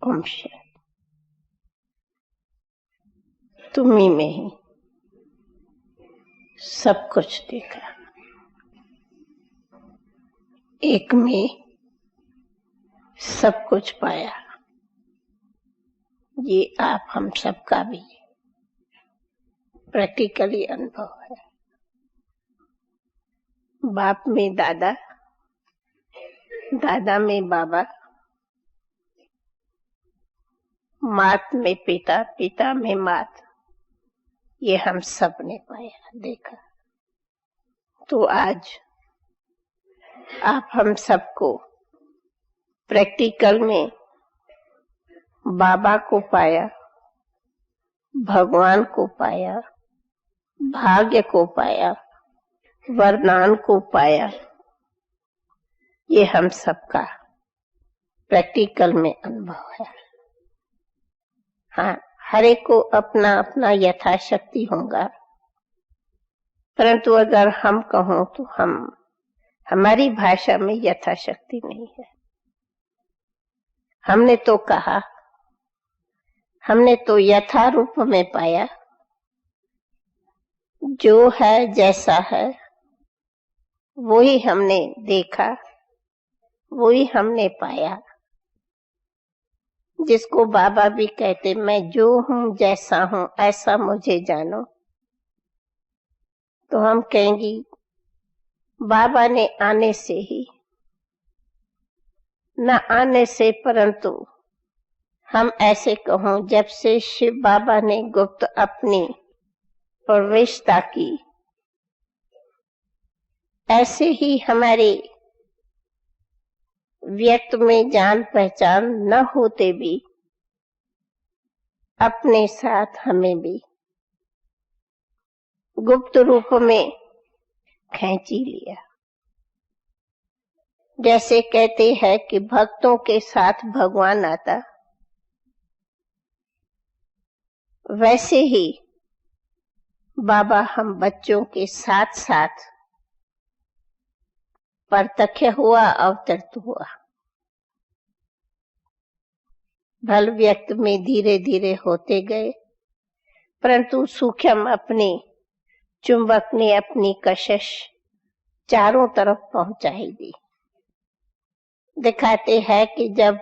ओम शांति। तुम्ही में ही सब कुछ देखा, एक में सब कुछ पाया। ये आप हम सबका भी प्रैक्टिकली अनुभव है। बाप में दादा, दादा में बाबा, मात में पिता, पिता में मात, ये हम सब ने पाया, देखा। तो आज आप हम सबको प्रैक्टिकल में बाबा को पाया, भगवान को पाया, भाग्य को पाया, वरदान को पाया। ये हम सबका प्रैक्टिकल में अनुभव है। हाँ, हर एक को अपना अपना यथाशक्ति होगा, परंतु अगर हम कहों तो हमारी भाषा में यथाशक्ति नहीं है। हमने तो कहा, हमने तो यथा रूप में पाया, जो है जैसा है वही हमने देखा, वही हमने पाया। जिसको बाबा भी कहते, मैं जो हूं जैसा हूं ऐसा मुझे जानो। तो हम कहेंगे बाबा ने आने से ही, न आने से, परंतु हम ऐसे कहों जब से शिव बाबा ने गुप्त अपनी प्रवेशता की, ऐसे ही हमारे व्यक्त में जान पहचान न होते भी अपने साथ हमें भी गुप्त रूप में खींची लिया। जैसे कहते हैं कि भक्तों के साथ भगवान आता, वैसे ही बाबा हम बच्चों के साथ साथ प्रत्यक्ष हुआ, अवतरित हुआ। भल व्यक्त में धीरे धीरे होते गए, परंतु सूक्ष्म अपने चुंबक ने अपनी कशिश चारों तरफ पहुंचाई दी। दिखाते हैं कि जब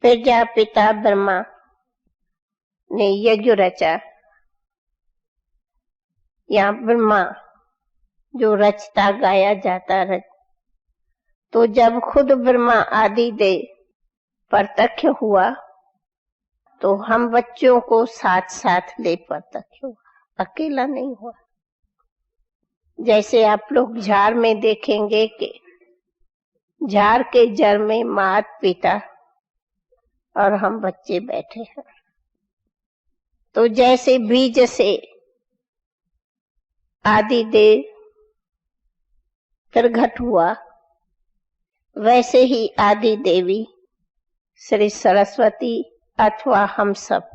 प्रजापिता ब्रह्मा ने यज्ञ रचा, या ब्रह्मा जो रचता गाया जाता रच, तो जब खुद ब्रह्मा आदि देव प्रत्यक्ष हुआ तो हम बच्चों को साथ साथ ले प्रत्यक्ष हुआ, अकेला नहीं हुआ। जैसे आप लोग झाड़ में देखेंगे कि झाड़ के जड़ में माता पिता और हम बच्चे बैठे हैं। तो जैसे बीज से आदि देव प्रकट हुआ, वैसे ही आदि देवी श्री सरस्वती अथवा हम सब,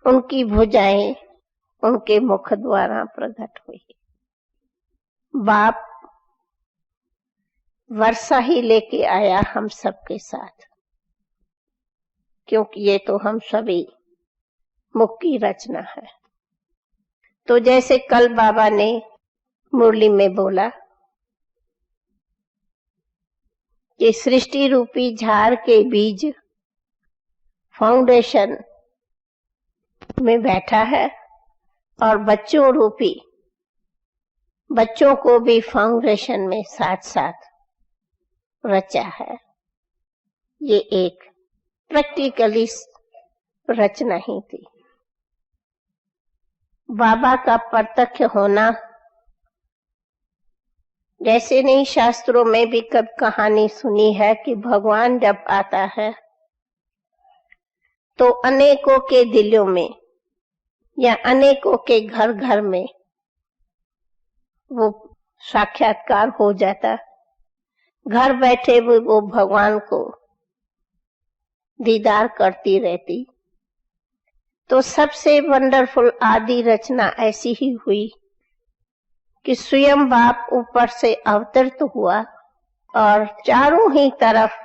उनकी भुजाएं उनके मुख द्वारा प्रकट हुई। बाप वर्षा ही लेके आया हम सबके साथ, क्योंकि ये तो हम सभी मुख की रचना है। तो जैसे कल बाबा ने मुरली में बोला कि सृष्टि रूपी झाड़ के बीज फाउंडेशन में बैठा है और बच्चों रूपी बच्चों को भी फाउंडेशन में साथ साथ रचा है। ये एक प्रैक्टिकली रचना ही थी। बाबा का प्रत्यक्ष होना, जैसे नहीं शास्त्रों में भी कब कहानी सुनी है कि भगवान जब आता है तो अनेकों के दिलों में या अनेकों के घर घर में वो साक्षात्कार हो जाता। घर बैठे हुए वो भगवान को दीदार करती रहती। तो सबसे वंडरफुल आदि रचना ऐसी ही हुई कि स्वयं बाप ऊपर से अवतरित हुआ और चारों ही तरफ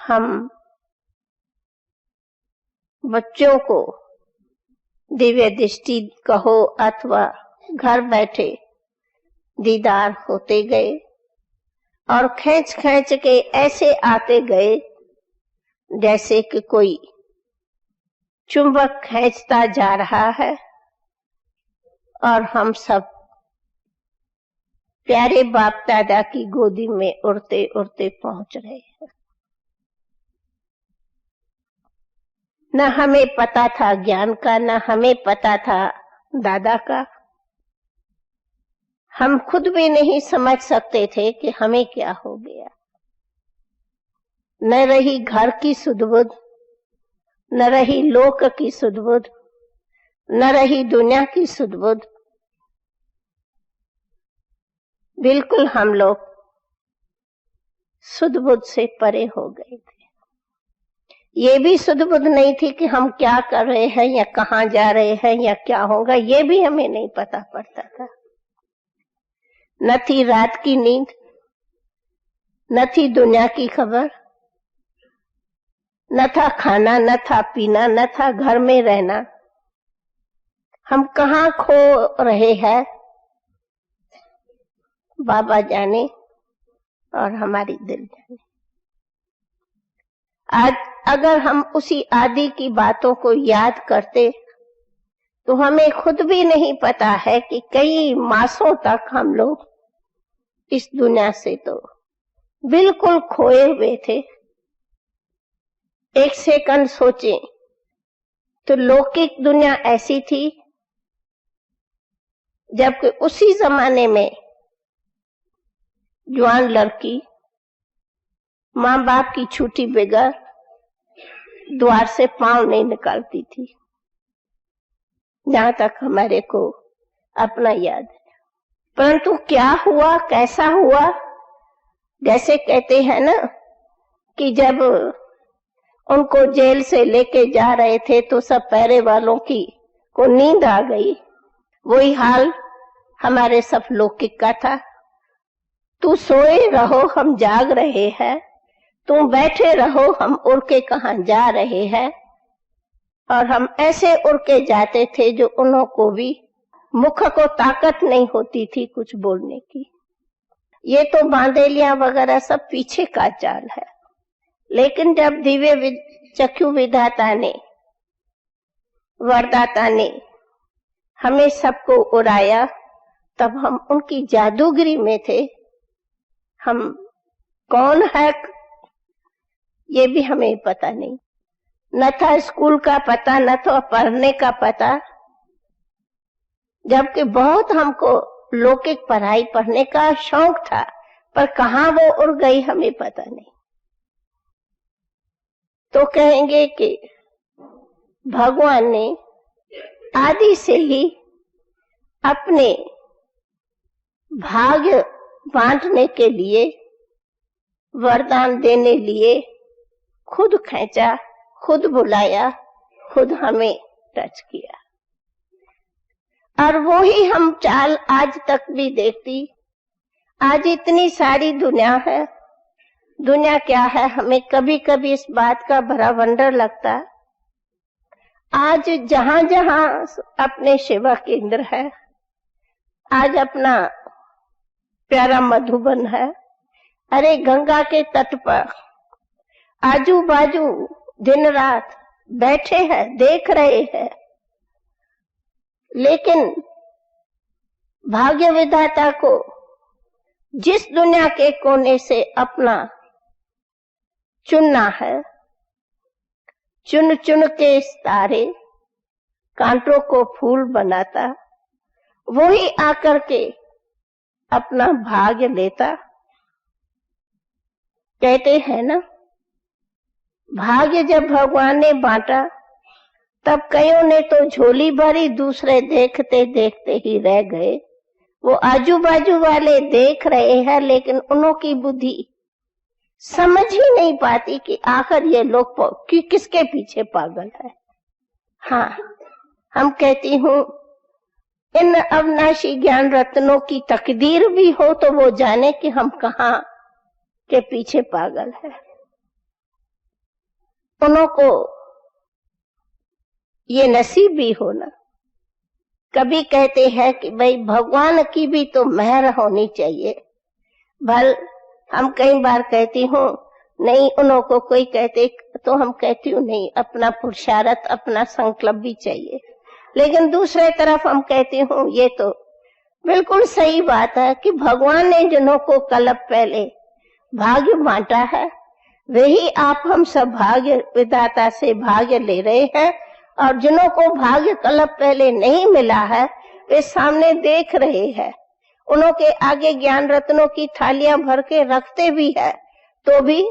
हम बच्चों को दिव्य दृष्टि कहो अथवा घर बैठे दीदार होते गए और खींच खींच के ऐसे आते गए जैसे कि कोई चुंबक खींचता जा रहा है और हम सब प्यारे बाप दादा की गोदी में उड़ते उड़ते पहुंच रहे हैं। न हमें पता था ज्ञान का, न हमें पता था दादा का। हम खुद भी नहीं समझ सकते थे कि हमें क्या हो गया। न रही घर की सुध-बुध, न रही लोक की सुध-बुध, न रही दुनिया की सुध-बुध। बिल्कुल हम लोग सुध-बुध से परे हो गए थे। ये भी सुध-बुध नहीं थी कि हम क्या कर रहे हैं या कहाँ जा रहे हैं या क्या होगा, ये भी हमें नहीं पता पड़ता था। न थी रात की नींद, न थी दुनिया की खबर, न था खाना, न था पीना, न था घर में रहना। हम कहाँ खो रहे हैं बाबा जाने और हमारी दिल जाने। आज अगर हम उसी आदि की बातों को याद करते तो हमें खुद भी नहीं पता है कि कई मासों तक हम लोग इस दुनिया से तो बिल्कुल खोए हुए थे। एक सेकंड सोचें तो लौकिक दुनिया ऐसी थी, जबकि उसी जमाने में जवान लड़की माँ बाप की छुट्टी बगैर द्वार से पांव नहीं निकालती थी, जहां तक हमारे को अपना याद है। परंतु क्या हुआ, कैसा हुआ, जैसे कहते हैं ना कि जब उनको जेल से लेके जा रहे थे तो सब पहरे वालों की को नींद आ गई, वही हाल हमारे सब लौकिक का था। तू सोए रहो, हम जाग रहे हैं, तुम बैठे रहो, हम उड़ के कहां जा रहे हैं। और हम ऐसे उड़ के जाते थे जो उन्हों को भी मुख को ताकत नहीं होती थी कुछ बोलने की। ये तो बांदेलियां वगैरह सब पीछे का चाल है, लेकिन जब दिव्य चक्षु विधाता ने, वरदाता ने हमें सबको उड़ाया, तब हम उनकी जादूगरी में थे। हम कौन है ये भी हमें पता नहीं, न था स्कूल का पता, न तो पढ़ने का पता, जबकि बहुत हमको लौकिक पढ़ाई पढ़ने का शौक था, पर कहां वो उड़ गई हमें पता नहीं। तो कहेंगे कि भगवान ने आदि से ही अपने भाग्य बांटने के लिए, वरदान देने लिए खुद खींचा, खुद बुलाया, खुद हमें टच किया। और वो ही हम चाल आज तक भी देखती। आज इतनी सारी दुनिया है, दुनिया क्या है हमें कभी कभी इस बात का बड़ा वंडर लगता। आज जहां जहां अपने सेवा केंद्र है, आज अपना प्यारा मधुबन है, अरे गंगा के तट पर आजू बाजू दिन रात बैठे हैं, देख रहे हैं, लेकिन भाग्य विधाता को जिस दुनिया के कोने से अपना चुनना है, चुन चुन के तारे कांटों को फूल बनाता, वो ही आकर के अपना भाग्य लेता। कहते हैं ना, भाग्य जब भगवान ने बांटा तब कईयों ने तो झोली भरी, दूसरे देखते देखते ही रह गए। वो आजू बाजू वाले देख रहे हैं, लेकिन उन्हों की बुद्धि समझ ही नहीं पाती कि आखिर ये लोग किसके पीछे पागल है। हाँ, हम कहती हूँ इन अविनाशी ज्ञान रत्नों की तकदीर भी हो तो वो जाने कि हम कहाँ के पीछे पागल है। उन्हों को ये नसीब भी होना। कभी कहते हैं कि भाई भगवान की भी तो मेहर होनी चाहिए। भल हम कई बार कहती हूँ नहीं, उन्हों को कोई कहते तो हम कहती हूँ नहीं, अपना पुरुषार्थ अपना संकल्प भी चाहिए। लेकिन दूसरे तरफ हम कहती हूँ ये तो बिल्कुल सही बात है कि भगवान ने जिन्हों को कल्प पहले भाग्य बांटा है, वही आप हम सब भाग्य विधाता से भाग्य ले रहे हैं। और जिन्हों को भाग्य कल्प पहले नहीं मिला है, वे सामने देख रहे हैं। उन्हों के आगे ज्ञान रत्नों की थालियां भर के रखते भी है, तो भी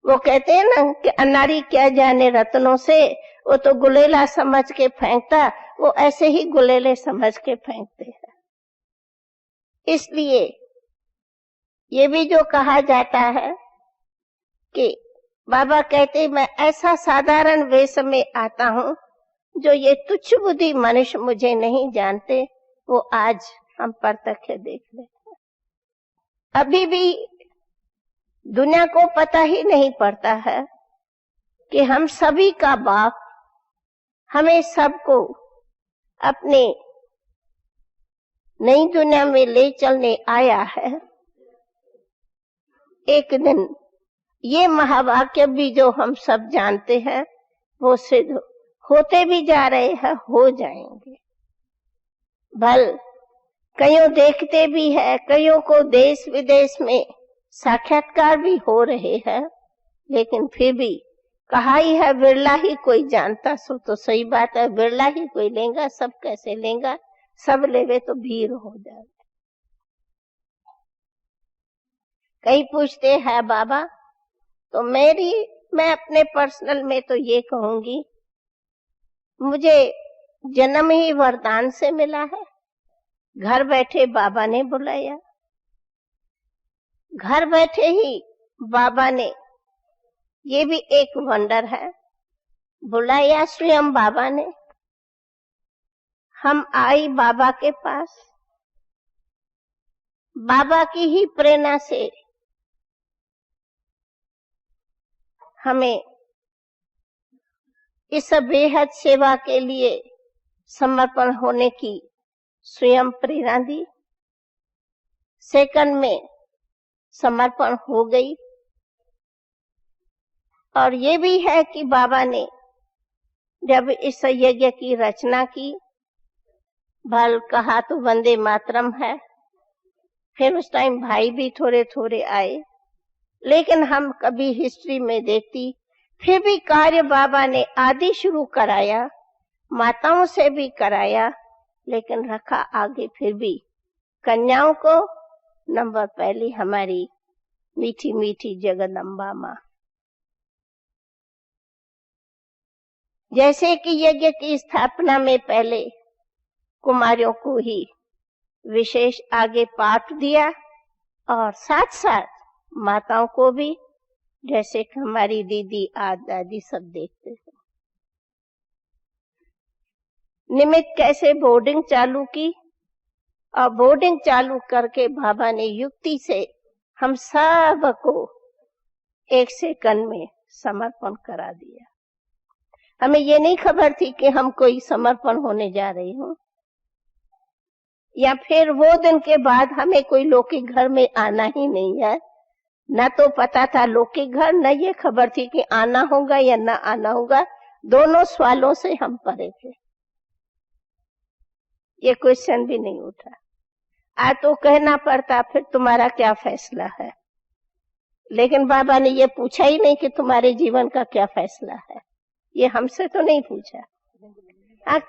वो कहते हैं ना कि अनारी क्या जाने रत्नों से, वो तो गुलेला समझ के फेंकता, वो ऐसे ही गुलेले समझ के फेंकते हैं। इसलिए ये भी जो कहा जाता है कि बाबा कहते मैं ऐसा साधारण वेश में आता हूँ, जो ये तुच्छ बुद्धि मनुष्य मुझे नहीं जानते, वो आज हम प्रत्यक्ष देख लें। अभी भी दुनिया को पता ही नहीं पड़ता है कि हम सभी का बाप हमें सबको अपने नई दुनिया में ले चलने आया है। एक दिन ये महावाक्य भी जो हम सब जानते हैं वो सिद्ध होते भी जा रहे हैं, हो जाएंगे। भल कईयों देखते भी है, कईयों को देश विदेश में साक्षात्कार भी हो रहे हैं, लेकिन फिर भी कहा ही है बिरला ही कोई जानता। सो तो सही बात है, बिरला ही कोई लेगा, सब कैसे लेगा, सब लेवे तो भीड़ हो जाए। कई पूछते हैं बाबा, तो मैं अपने पर्सनल में तो ये कहूंगी, मुझे जन्म ही वरदान से मिला है। घर बैठे बाबा ने बुलाया, घर बैठे ही बाबा ने, ये भी एक वंडर है, बुलाया स्वयं बाबा ने। हम आई बाबा के पास, बाबा की ही प्रेरणा से हमें इस बेहद सेवा के लिए समर्पण होने की स्वयं प्रेरणा दी। सेकंड में समर्पण हो गई। और ये भी है कि बाबा ने जब इस यज्ञ की रचना की, भल कहा तो वंदे मातरम है, फिर उस टाइम भाई भी थोड़े थोड़े आए, लेकिन हम कभी हिस्ट्री में देखती, फिर भी कार्य बाबा ने आदि शुरू कराया, माताओं से भी कराया, लेकिन रखा आगे फिर भी कन्याओं को नंबर पहली हमारी मीठी मीठी जगदम्बा माँ। जैसे कि यज्ञ की स्थापना में पहले कुमारियों को ही विशेष आगे पाठ दिया, और साथ साथ माताओं को भी, जैसे कि हमारी दीदी दादी सब देखते हैं। निमित्त कैसे बोर्डिंग चालू की, और बोर्डिंग चालू करके बाबा ने युक्ति से हम सब को एक सेकंड में समर्पण करा दिया। हमें ये नहीं खबर थी कि हम कोई समर्पण होने जा रहे हो, या फिर वो दिन के बाद हमें कोई लौकिक घर में आना ही नहीं है। न तो पता था लौकिक घर, न ये खबर थी कि आना होगा या न आना होगा। दोनों सवालों से हम परे थे, ये क्वेश्चन भी नहीं उठा। आज तो कहना पड़ता फिर तुम्हारा क्या फैसला है, लेकिन बाबा ने ये पूछा ही नहीं कि तुम्हारे जीवन का क्या फैसला है, ये हमसे तो नहीं पूछा।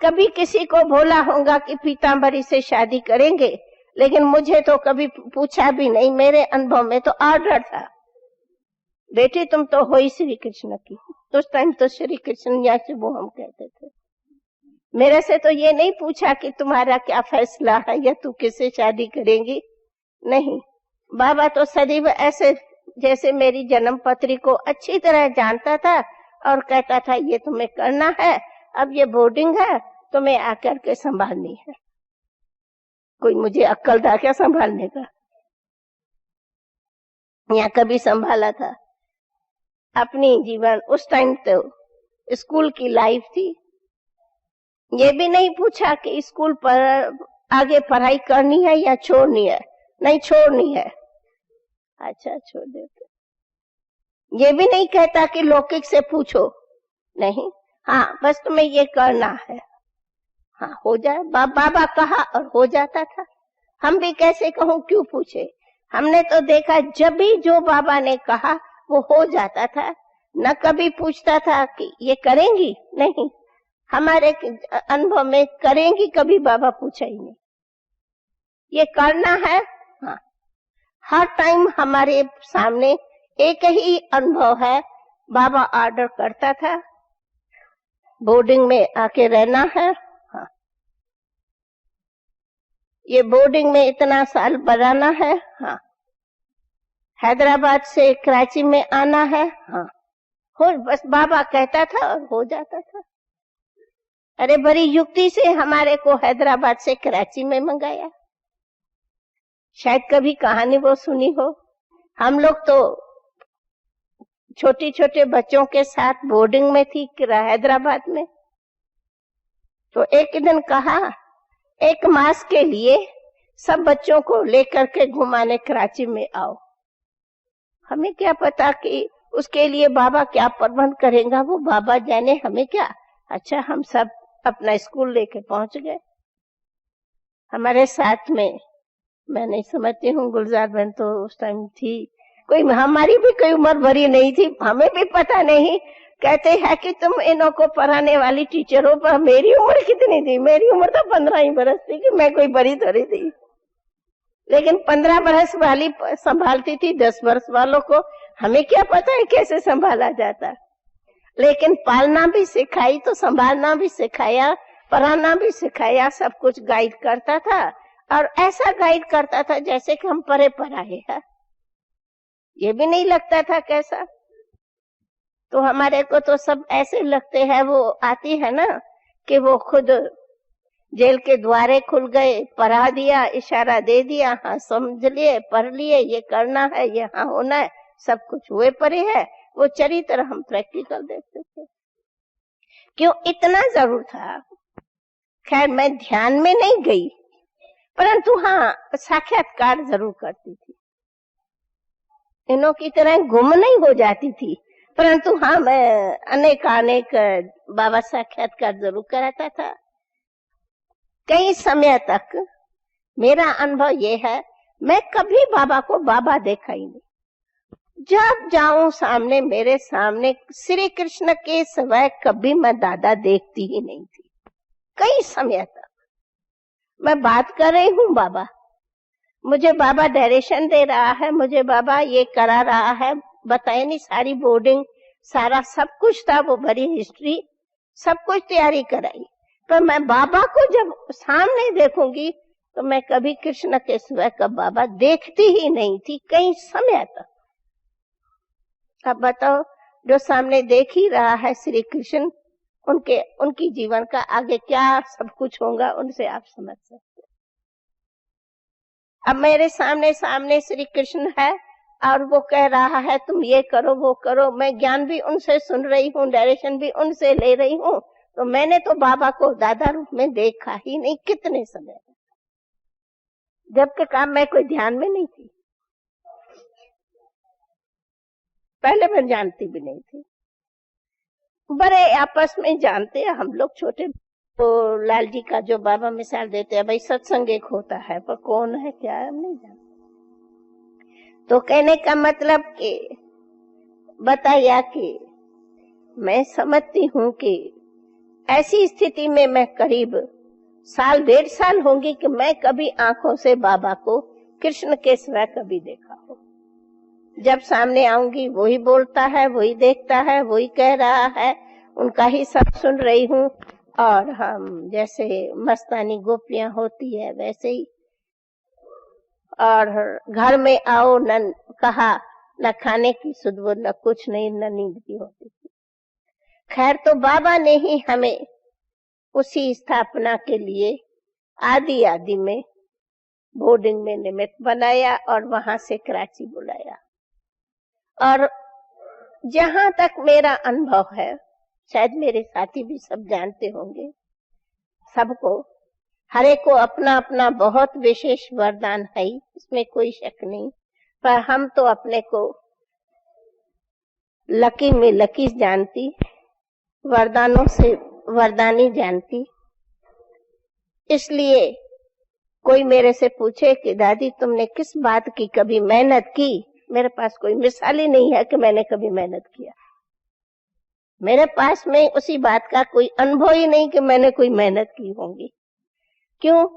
कभी किसी को बोला होगा कि पीतांबरी से शादी करेंगे, लेकिन मुझे तो कभी पूछा भी नहीं। मेरे अनुभव में तो आर्डर था, बेटी तुम तो हो ही श्री कृष्ण की। तो उस टाइम तो श्री कृष्ण या से वो हम कहते थे। मेरे से तो ये नहीं पूछा कि तुम्हारा क्या फैसला है या तू किससे शादी करेंगी, नहीं। बाबा तो सदैव ऐसे जैसे मेरी जन्म पत्री को अच्छी तरह जानता था और कहता था ये तुम्हें करना है, अब ये बोर्डिंग है, तुम्हें आकर के संभालनी है। कोई मुझे अक्ल था क्या संभालने का, या कभी संभाला था? अपनी जीवन, उस टाइम तो स्कूल की लाइफ थी। ये भी नहीं पूछा कि स्कूल पर आगे पढ़ाई करनी है या छोड़नी है। नहीं, छोड़नी है। अच्छा, छोड़ देते। ये भी नहीं कहता कि लौकिक से पूछो, नहीं, हाँ बस तुम्हें ये करना है, हाँ हो जाए। बाबा कहा और हो जाता था। हम भी कैसे कहूं, क्यों पूछे। हमने तो देखा जब भी जो बाबा ने कहा वो हो जाता था। न कभी पूछता था कि ये करेंगी, नहीं। हमारे अनुभव में करेंगी कभी बाबा पूछा ही नहीं। ये करना है, हाँ। हर टाइम हमारे सामने एक ही अनुभव है। बाबा ऑर्डर करता था, बोर्डिंग में आके रहना है, हाँ। ये बोर्डिंग में इतना साल बनाना है, हाँ। हैदराबाद से कराची में आना है, हाँ। हो, बस बाबा कहता था और हो जाता था। अरे बड़ी युक्ति से हमारे को हैदराबाद से कराची में मंगाया। शायद कभी कहानी वो सुनी हो। हम लोग तो छोटे छोटे बच्चों के साथ बोर्डिंग में थी हैदराबाद में। तो एक दिन कहा, एक मास के लिए सब बच्चों को लेकर के घुमाने कराची में आओ। हमें क्या पता कि उसके लिए बाबा क्या प्रबंध करेगा, वो बाबा जाने, हमें क्या। अच्छा, हम सब अपना स्कूल लेके पहुंच गए। हमारे साथ में, मैं नहीं समझती हूँ, गुलजार बहन तो उस टाइम थी, कोई हमारी भी कोई उम्र भरी नहीं थी, हमें भी पता नहीं। कहते हैं कि तुम इन्हों को पढ़ाने वाली टीचर हो, पर मेरी उम्र कितनी थी? मेरी उम्र तो 15 ही बरस थी, कि मैं कोई बड़ी थोड़ी थी। लेकिन 15 बरस वाली संभालती थी 10 वर्ष वालों को। हमें क्या पता है कैसे संभाला जाता। लेकिन पालना भी सिखाई, तो संभालना भी सिखाया, पढ़ाना भी सिखाया, सब कुछ गाइड करता था। और ऐसा गाइड करता था जैसे कि हम पढ़े पढ़ाए हैं। ये भी नहीं लगता था कैसा। तो हमारे को तो सब ऐसे लगते हैं। वो आती है ना कि वो खुद जेल के द्वारे खुल गए, पढ़ा दिया, इशारा दे दिया, हाँ समझ लिए, पढ़ लिए, ये करना है, ये हाँ होना है, सब कुछ हुए पड़े है। वो चरित्र हम प्रैक्टिकल देखते थे। क्यों इतना जरूर था। खैर मैं ध्यान में नहीं गई, परंतु हाँ साक्षात्कार जरूर करती थी। इनों की तरह गुम नहीं हो जाती थी, परंतु हाँ मैं अनेक बाबा साक्षात्कार जरूर कराता था। कई समय तक मेरा अनुभव ये है, मैं कभी बाबा को बाबा देखा ही नहीं। जब जाऊं सामने, मेरे सामने श्री कृष्ण के सिवाय कभी मैं दादा देखती ही नहीं थी। कई समय तक मैं बात कर रही हूँ, बाबा मुझे, बाबा डायरेक्शन दे रहा है, मुझे बाबा ये करा रहा है, बताए नहीं, सारी बोर्डिंग, सारा सब कुछ था, वो भरी हिस्ट्री, सब कुछ तैयारी कराई। पर मैं बाबा को जब सामने देखूंगी तो मैं कभी कृष्ण के सिवाय का बाबा देखती ही नहीं थी, कई समय तक। अब बताओ, जो सामने देख ही रहा है श्री कृष्ण, उनकी जीवन का आगे क्या सब कुछ होगा, उनसे आप समझ सकते। अब मेरे सामने श्री कृष्ण है और वो कह रहा है तुम ये करो वो करो। मैं ज्ञान भी उनसे सुन रही हूँ, डायरेक्शन भी उनसे ले रही हूँ। तो मैंने तो बाबा को दादा रूप में देखा ही नहीं कितने समय, जबकि काम मैं कोई ध्यान में नहीं थी। पहले मैं जानती भी नहीं थी। बड़े आपस में जानते हैं हम लोग छोटे। तो लाल जी का जो बाबा मिसाल देते हैं, भाई सत्संग एक होता है, पर कौन है क्या हम नहीं जानते। तो कहने का मतलब कि बताया कि मैं समझती हूँ कि ऐसी स्थिति में मैं करीब साल 1.5 साल होंगी कि मैं कभी आंखों से बाबा को कृष्ण के सिवा कभी देखा हो। जब सामने आऊंगी वही बोलता है, वही देखता है, वही कह रहा है, उनका ही सब सुन रही हूँ। और हम जैसे मस्तानी गोपियां होती है वैसे ही। और घर में आओ, न कहा न खाने की सुध, न कुछ नहीं, न नींद की होती थी। खैर तो बाबा ने ही हमें उसी स्थापना के लिए आदि में बोर्डिंग में निमित्त बनाया और वहां से कराची बुलाया। और जहां तक मेरा अनुभव है, शायद मेरे साथी भी सब जानते होंगे, सबको हर एक को अपना अपना बहुत विशेष वरदान है, इसमें कोई शक नहीं। पर हम तो अपने को लकी में लकी जानती, वरदानों से वरदानी जानती। इसलिए कोई मेरे से पूछे कि दादी तुमने किस बात की कभी मेहनत की, मेरे पास कोई मिसाल ही नहीं है कि मैंने कभी मेहनत किया। मेरे पास में उसी बात का कोई अनुभव ही नहीं कि मैंने कोई मेहनत की होगी। क्यों?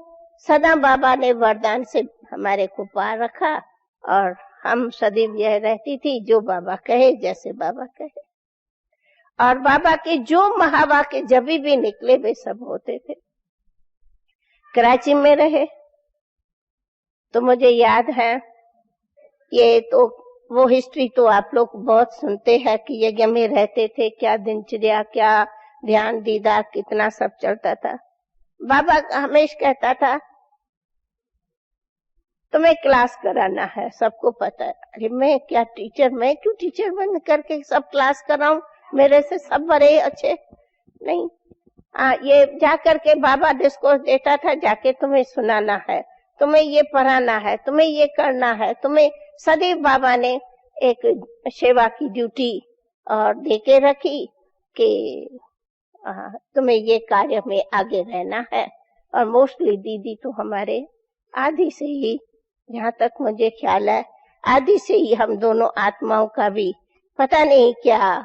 सदा बाबा ने वरदान से हमारे को पार रखा और हम सदैव यह रहती थी जो बाबा कहे, जैसे बाबा कहे। और बाबा के जो महावाक्य जब भी निकले वे सब होते थे। कराची में रहे तो मुझे याद है, ये तो वो हिस्ट्री तो आप लोग बहुत सुनते हैं कि यज्ञ में रहते थे, क्या दिनचर्या, क्या ध्यान दीदार, कितना सब चलता था। बाबा हमेशा कहता था तुम्हें क्लास कराना है, सबको पता है। अरे मैं क्या टीचर, मैं क्यों टीचर बन करके सब क्लास कराऊं, मेरे से सब बड़े अच्छे नहीं। ये जाकर के बाबा डिस्कोर्स देता था, जाके तुम्हें सुनाना है, तुम्हें ये पढ़ाना है, तुम्हें ये करना है, तुम्हें सदैव बाबा ने एक सेवा की ड्यूटी और देके रखी कि तुम्हें ये कार्य में आगे रहना है। और मोस्टली दीदी तो हमारे आदि से ही, जहाँ तक मुझे ख्याल है, आदि से ही हम दोनों आत्माओं का भी पता नहीं क्या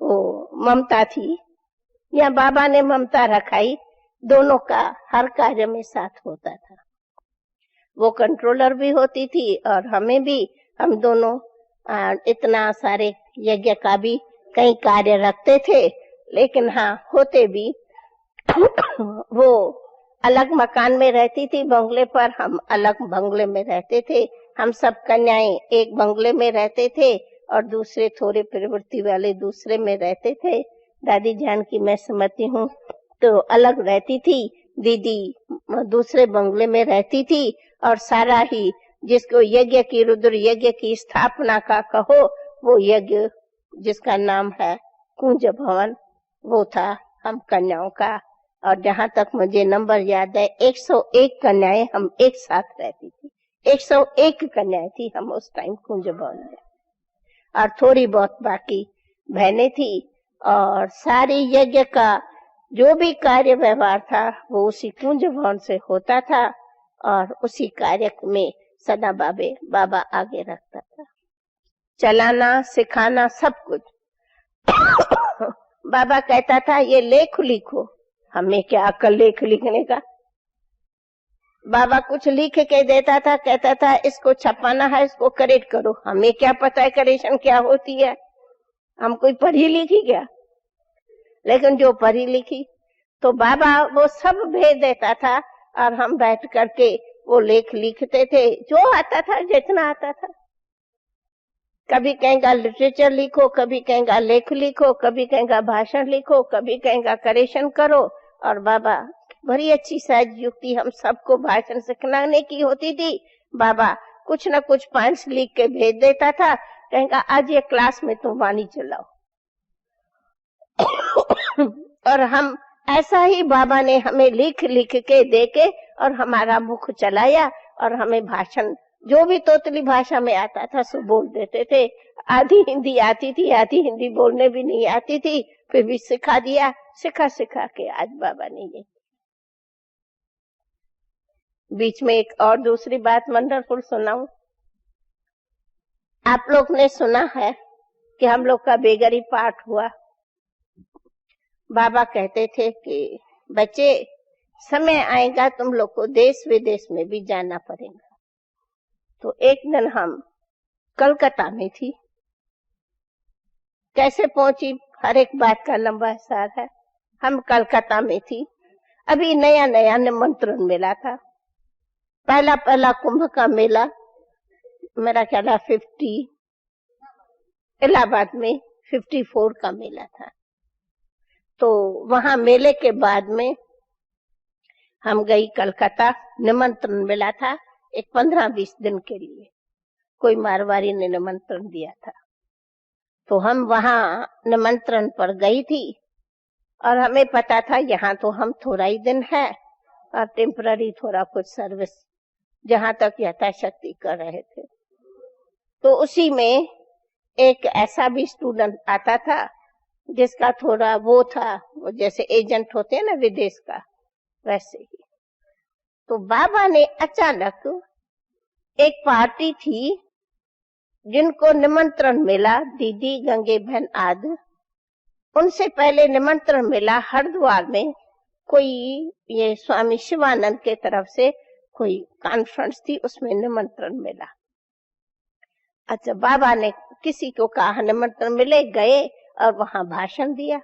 वो ममता थी या बाबा ने ममता रखाई, दोनों का हर कार्य में साथ होता था। वो कंट्रोलर भी होती थी और हमें भी, हम दोनों इतना सारे यज्ञ का भी कई कार्य रखते थे, लेकिन हाँ होते भी वो अलग मकान में रहती थी बंगले पर, हम अलग बंगले में रहते थे। हम सब कन्याएं एक बंगले में रहते थे और दूसरे थोड़े प्रवृत्ति वाले दूसरे में रहते थे। दादी जान की मैं समझती हूँ तो अलग रहती थी, दीदी दूसरे बंगले में रहती थी। और सारा ही जिसको यज्ञ की, रुद्र यज्ञ की स्थापना का कहो, वो यज्ञ जिसका नाम है कुंज भवन, वो था हम कन्याओं का। और जहां तक मुझे नंबर याद है, 101 कन्याएं हम एक साथ रहती थी। 101 कन्याएं थी हम उस टाइम कुंज भवन में, और थोड़ी बहुत बाकी बहनें थी। और सारी यज्ञ का जो भी कार्य व्यवहार था वो उसी कुंज भवन से होता था और उसी कार्य में सदा बाबा आगे रखता था, चलाना सिखाना सब कुछ। बाबा कहता था ये लेख लिखो, हमें क्या अकल लेख लिखने का। बाबा कुछ लिख के देता था, कहता था इसको छपाना है, इसको करेक्ट करो, हमें क्या पता है करेक्शन क्या होती है, हम कोई पढ़ी लिखी क्या। लेकिन जो पढ़ी लिखी तो बाबा वो सब भेज देता था और हम बैठ करके वो लेख लिखते थे, जो आता था, जितना आता था। कभी कहेगा लिटरेचर लिखो, कभी कहेगा लेख लिखो, कभी कहेगा भाषण लिखो, कभी कहेगा करेक्शन करो। और बाबा बड़ी अच्छी सहज युक्ति हम सबको भाषण सिखाने की होती थी। बाबा कुछ न कुछ पॉइंट्स लिख के भेज देता था, कहेगा आज ये क्लास में तुम वाणी चलाओ। और हम ऐसा ही बाबा ने हमें लिख लिख के देके और हमारा मुख चलाया और हमें भाषण जो भी तोतली भाषा में आता था सो बोल देते थे। आधी हिंदी आती थी, आधी हिंदी बोलने भी नहीं आती थी, फिर भी सिखा दिया। सिखा सिखा के आज बाबा ने ये। बीच में एक और दूसरी बात वंडरफुल सुनाऊं। आप लोग ने सुना है कि हम लोग का बेगरी पाठ हुआ। बाबा कहते थे कि बच्चे समय आएगा तुम लोग को देश विदेश में भी जाना पड़ेगा। तो एक दिन हम कलकत्ता में थी, कैसे पहुंची हर एक बात का लंबा सार है। हम कलकत्ता में थी, अभी नया नया निमंत्रण मिला था। पहला कुंभ का मेला मेरा ख्याल 50 इलाहाबाद में 54 का मेला था। तो वहां मेले के बाद में हम गई कलकत्ता, निमंत्रण मिला था एक 15-20 दिन के लिए, कोई मारवाड़ी ने निमंत्रण दिया था। तो हम वहां निमंत्रण पर गई थी और हमें पता था यहाँ तो हम थोड़ा ही दिन है और टेम्पररी थोड़ा कुछ सर्विस जहां तक यथाशक्ति कर रहे थे। तो उसी में एक ऐसा भी स्टूडेंट आता था जिसका थोड़ा वो था, वो जैसे एजेंट होते हैं ना विदेश का, वैसे ही। तो बाबा ने अचानक, एक पार्टी थी जिनको निमंत्रण मिला, दीदी, गंगे बहन आदि, उनसे पहले निमंत्रण मिला हरिद्वार में कोई ये स्वामी शिवानंद के तरफ से कोई कॉन्फ्रेंस थी, उसमें निमंत्रण मिला। अच्छा, बाबा ने किसी को कहा निमंत्रण मिले, गए और वहां भाषण दिया।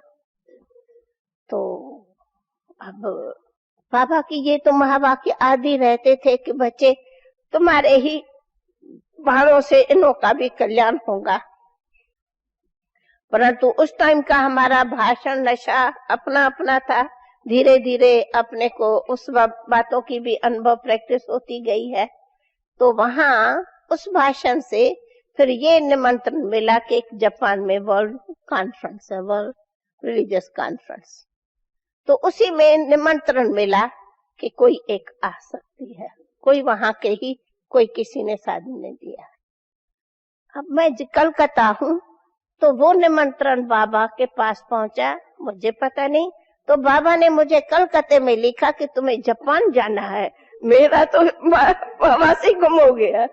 तो अब बाबा की ये तो महावाक्य आदि रहते थे कि बच्चे तुम्हारे ही बाणों से इनों का भी कल्याण होगा। परंतु उस टाइम का हमारा भाषण नशा अपना अपना था। धीरे धीरे अपने को उस बातों की भी अनुभव प्रैक्टिस होती गई है। तो वहां उस भाषण से फिर ये निमंत्रण मिला कि एक जापान में वर्ल्ड कॉन्फ्रेंस है, वर्ल्ड रिलीजियस कॉन्फ्रेंस। तो उसी में निमंत्रण मिला कि कोई एक आ सकती है, कोई वहां के ही कोई किसी ने साधु ने दिया। अब मैं कलकत्ता हूँ, तो वो निमंत्रण बाबा के पास पहुंचा, मुझे पता नहीं। तो बाबा ने मुझे कलकत्ते में लिखा कि तुम्हें जापान जाना है। मेरा तो वासी गुम हो गया,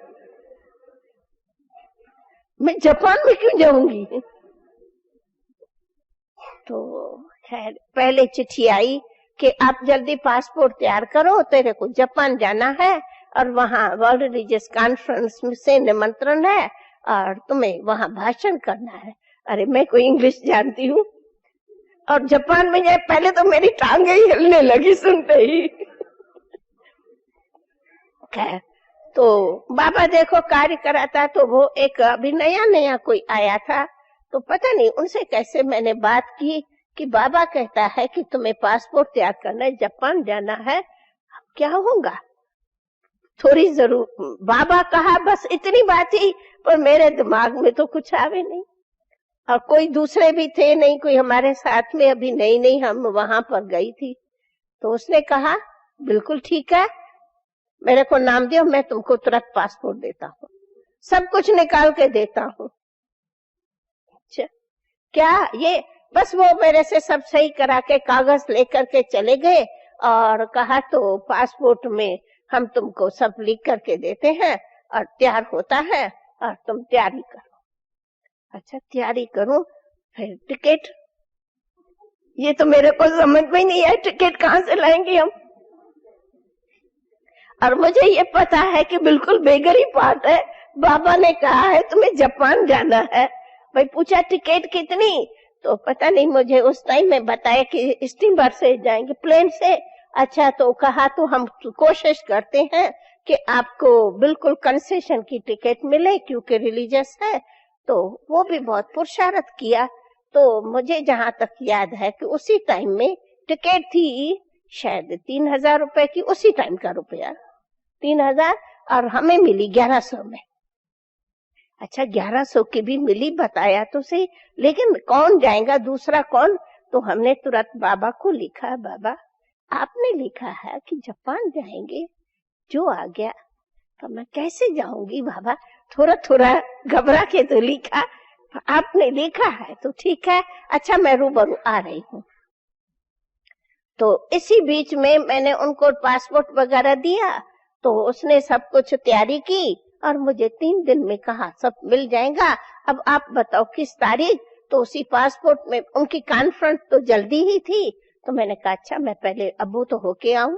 मैं जापान में क्यों जाऊंगी। तो खैर पहले चिट्ठी आई कि आप जल्दी पासपोर्ट तैयार करो, तेरे को जापान जाना है और वहां वर्ल्ड रिलीजियस कॉन्फ्रेंस से निमंत्रण है और तुम्हें वहां भाषण करना है। अरे मैं कोई इंग्लिश जानती हूँ और जापान में जाए, पहले तो मेरी टांगे ही हिलने लगी सुनते ही। खैर तो बाबा देखो कार्य कराता। तो वो एक अभी नया नया कोई आया था, तो पता नहीं उनसे कैसे मैंने बात की कि बाबा कहता है कि तुम्हें पासपोर्ट तैयार करना है, जापान जाना है, क्या होगा। थोड़ी जरूर बाबा कहा, बस इतनी बात ही, पर मेरे दिमाग में तो कुछ आवे नहीं। और कोई दूसरे भी थे नहीं, कोई हमारे साथ में अभी नई नई हम वहां पर गई थी। तो उसने कहा बिल्कुल ठीक है, मेरे को नाम दियो, मैं तुमको तुरंत पासपोर्ट देता हूँ, सब कुछ निकाल के देता हूँ। अच्छा क्या ये, बस वो मेरे से सब सही करा के कागज लेकर के चले गए और कहा तो पासपोर्ट में हम तुमको सब लिख करके देते हैं और तैयार होता है और तुम तैयारी करो। अच्छा तैयारी करूं, फिर टिकट, ये तो मेरे को समझ में नहीं है, टिकट कहाँ से लाएंगे हम। और मुझे ये पता है कि बिल्कुल बेगरी बात है, बाबा ने कहा है तुम्हें जापान जाना है। भाई पूछा टिकट कितनी, तो पता नहीं मुझे उस टाइम में बताया कि स्टीमर से जाएंगे, प्लेन से। अच्छा तो कहा तो हम कोशिश करते हैं कि आपको बिल्कुल कंसेशन की टिकट मिले क्योंकि रिलीजियस है। तो वो भी बहुत पुरुषार्थ किया। तो मुझे जहां तक याद है कि उसी टाइम में टिकट थी शायद 3000 रुपए की, उसी टाइम का रुपया 3000, और हमें मिली 1100 में। अच्छा 1100 की भी मिली, बताया तो सही, लेकिन कौन जाएगा, दूसरा कौन। तो हमने तुरंत बाबा को लिखा, बाबा आपने लिखा है कि जापान जाएंगे, जो आ गया। तो मैं कैसे जाऊंगी बाबा, थोड़ा थोड़ा घबरा के तो लिखा, आपने लिखा है तो ठीक है, अच्छा मैं रूबरू आ रही हूँ। तो इसी बीच में मैंने उनको पासपोर्ट वगैरह दिया, तो उसने सब कुछ तैयारी की और मुझे 3 दिन में कहा सब मिल जाएगा, अब आप बताओ किस तारीख। तो उसी पासपोर्ट में उनकी कॉन्फ्रेंस तो जल्दी ही थी, तो मैंने कहा अच्छा मैं पहले अबू तो होके आऊं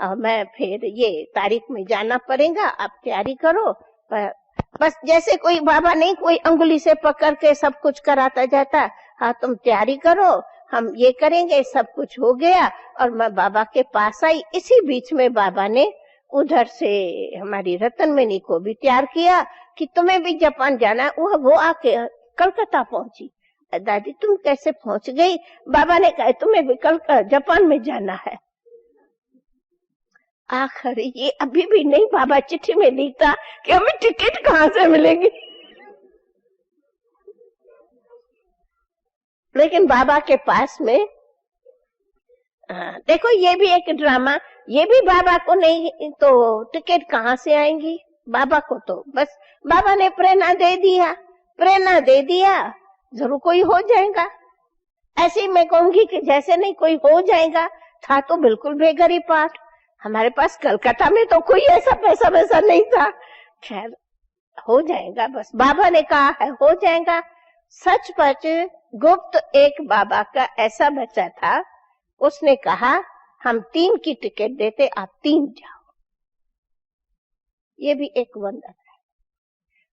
और मैं फिर ये तारीख में जाना पड़ेगा, आप तैयारी करो। बस जैसे कोई बाबा नहीं कोई अंगुली से पकड़ के सब कुछ कराता जाता, हाँ तुम तैयारी करो, हम ये करेंगे। सब कुछ हो गया और मैं बाबा के पास आई। इसी बीच में बाबा ने उधर से हमारी रतनमणि को भी तैयार किया कि तुम्हें भी जापान जाना है। वो आके कलकत्ता पहुंची। दादी तुम कैसे पहुंच गई। बाबा ने कहा तुम्हें भी कल जापान में जाना है। आखिर ये अभी भी नहीं बाबा चिट्ठी में लिखता कि हमें टिकट कहाँ से मिलेगी। लेकिन बाबा के पास में देखो ये भी एक ड्रामा, ये भी बाबा को नहीं तो टिकट कहाँ से आएंगी बाबा को, तो बस बाबा ने प्रेरणा दे दिया, जरूर कोई हो जाएगा। ऐसे ही मैं कहूंगी कि जैसे नहीं कोई हो जाएगा, था तो बिल्कुल बेगरी पाठ। हमारे पास कलकत्ता में तो कोई ऐसा पैसा वैसा नहीं था। खैर हो जाएगा, बस बाबा ने कहा है हो जाएगा। सचपच गुप्त एक बाबा का ऐसा बच्चा था, उसने कहा हम 3 की टिकट देते, आप 3 जाओ। ये भी एक वंदन है।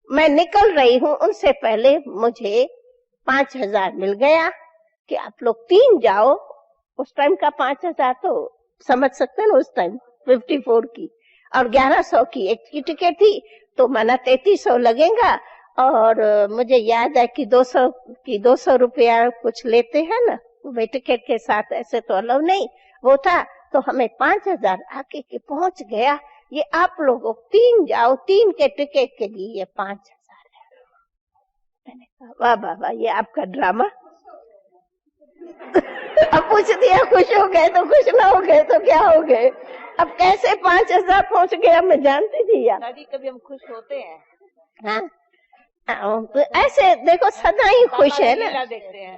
मैं निकल रही हूं, उनसे पहले मुझे 5,000 मिल गया कि आप लोग 3 जाओ। उस टाइम का 5,000 तो समझ सकते हैं ना, उस टाइम 54 की और 1100 की एक की टिकट थी, तो माना 3300 लगेगा। और मुझे याद है कि 200 रुपया कुछ लेते हैं ना वे टिकट के साथ, ऐसे तो अलाउ नहीं वो था। तो हमें 5,000 आके के पहुंच गया। ये आप लोगों 3 जाओ, 3 के टिकट के लिए ये 5,000 है। मैंने कहा वाह बाबा, ये आपका ड्रामा। अब पूछ दिया, खुश हो गए तो खुश, ना हो गए तो क्या हो गए। अब कैसे 5,000 पहुंच गया मैं जानती थी यार। दादी कभी हम खुश होते हैं? हाँ ऐसे देखो सदा ही खुश है ना,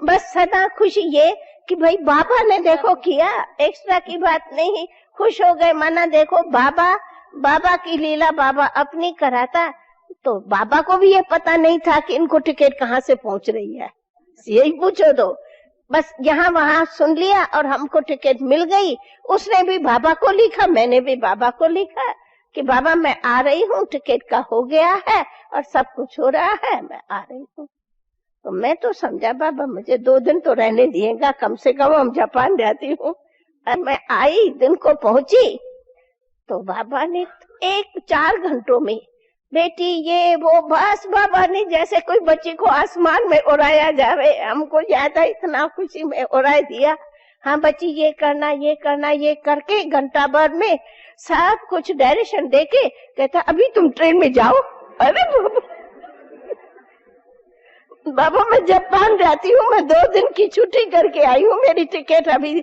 बस सदा खुशी ये कि भाई बाबा ने देखो किया, एक्स्ट्रा की बात नहीं, खुश हो गए। माना देखो बाबा की लीला बाबा अपनी कराता, तो बाबा को भी ये पता नहीं था कि इनको टिकट कहाँ से पहुंच रही है। यही पूछो तो बस यहाँ वहां सुन लिया और हमको टिकट मिल गई। उसने भी बाबा को लिखा, मैंने भी बाबा को लिखा कि बाबा मैं आ रही हूँ, टिकट का हो गया है और सब कुछ हो रहा है, मैं आ रही हूँ। तो मैं तो समझा बाबा मुझे 2 दिन तो रहने दिएगा, कम से कम हम जापान जाती हूँ। और मैं आई, दिन को पहुंची तो बाबा ने 4 घंटों में बेटी ये वो, बस बाबा ने जैसे कोई बच्ची को आसमान में उड़ाया जावे, हमको ज्यादा इतना खुशी में उड़ा दिया। हाँ बच्ची ये करना ये करके घंटा भर में सब कुछ डायरेक्शन देके कहता अभी तुम ट्रेन में जाओ। अरे बाबा मैं जापान जाती हूँ, मैं 2 दिन की छुट्टी करके आई हूँ, मेरी टिकट अभी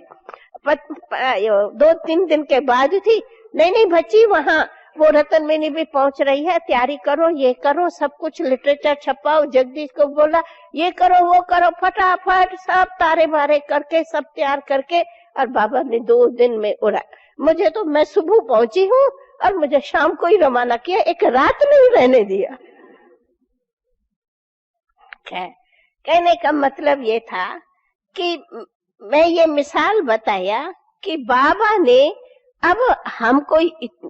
2-3 दिन के बाद थी। नहीं बच्ची वहाँ वो रतन मिनी भी पहुंच रही है, तैयारी करो, ये करो, सब कुछ लिटरेचर छपाओ। जगदीश को बोला ये करो वो करो, फटाफट सब तारे बारे करके सब तैयार करके, और बाबा ने 2 दिन में उड़ा। मुझे तो मैं सुबह पहुंची हूँ और मुझे शाम को ही रवाना किया, एक रात नहीं रहने दिया। कहने का मतलब ये था कि मैं ये मिसाल बताया कि बाबा ने अब हमको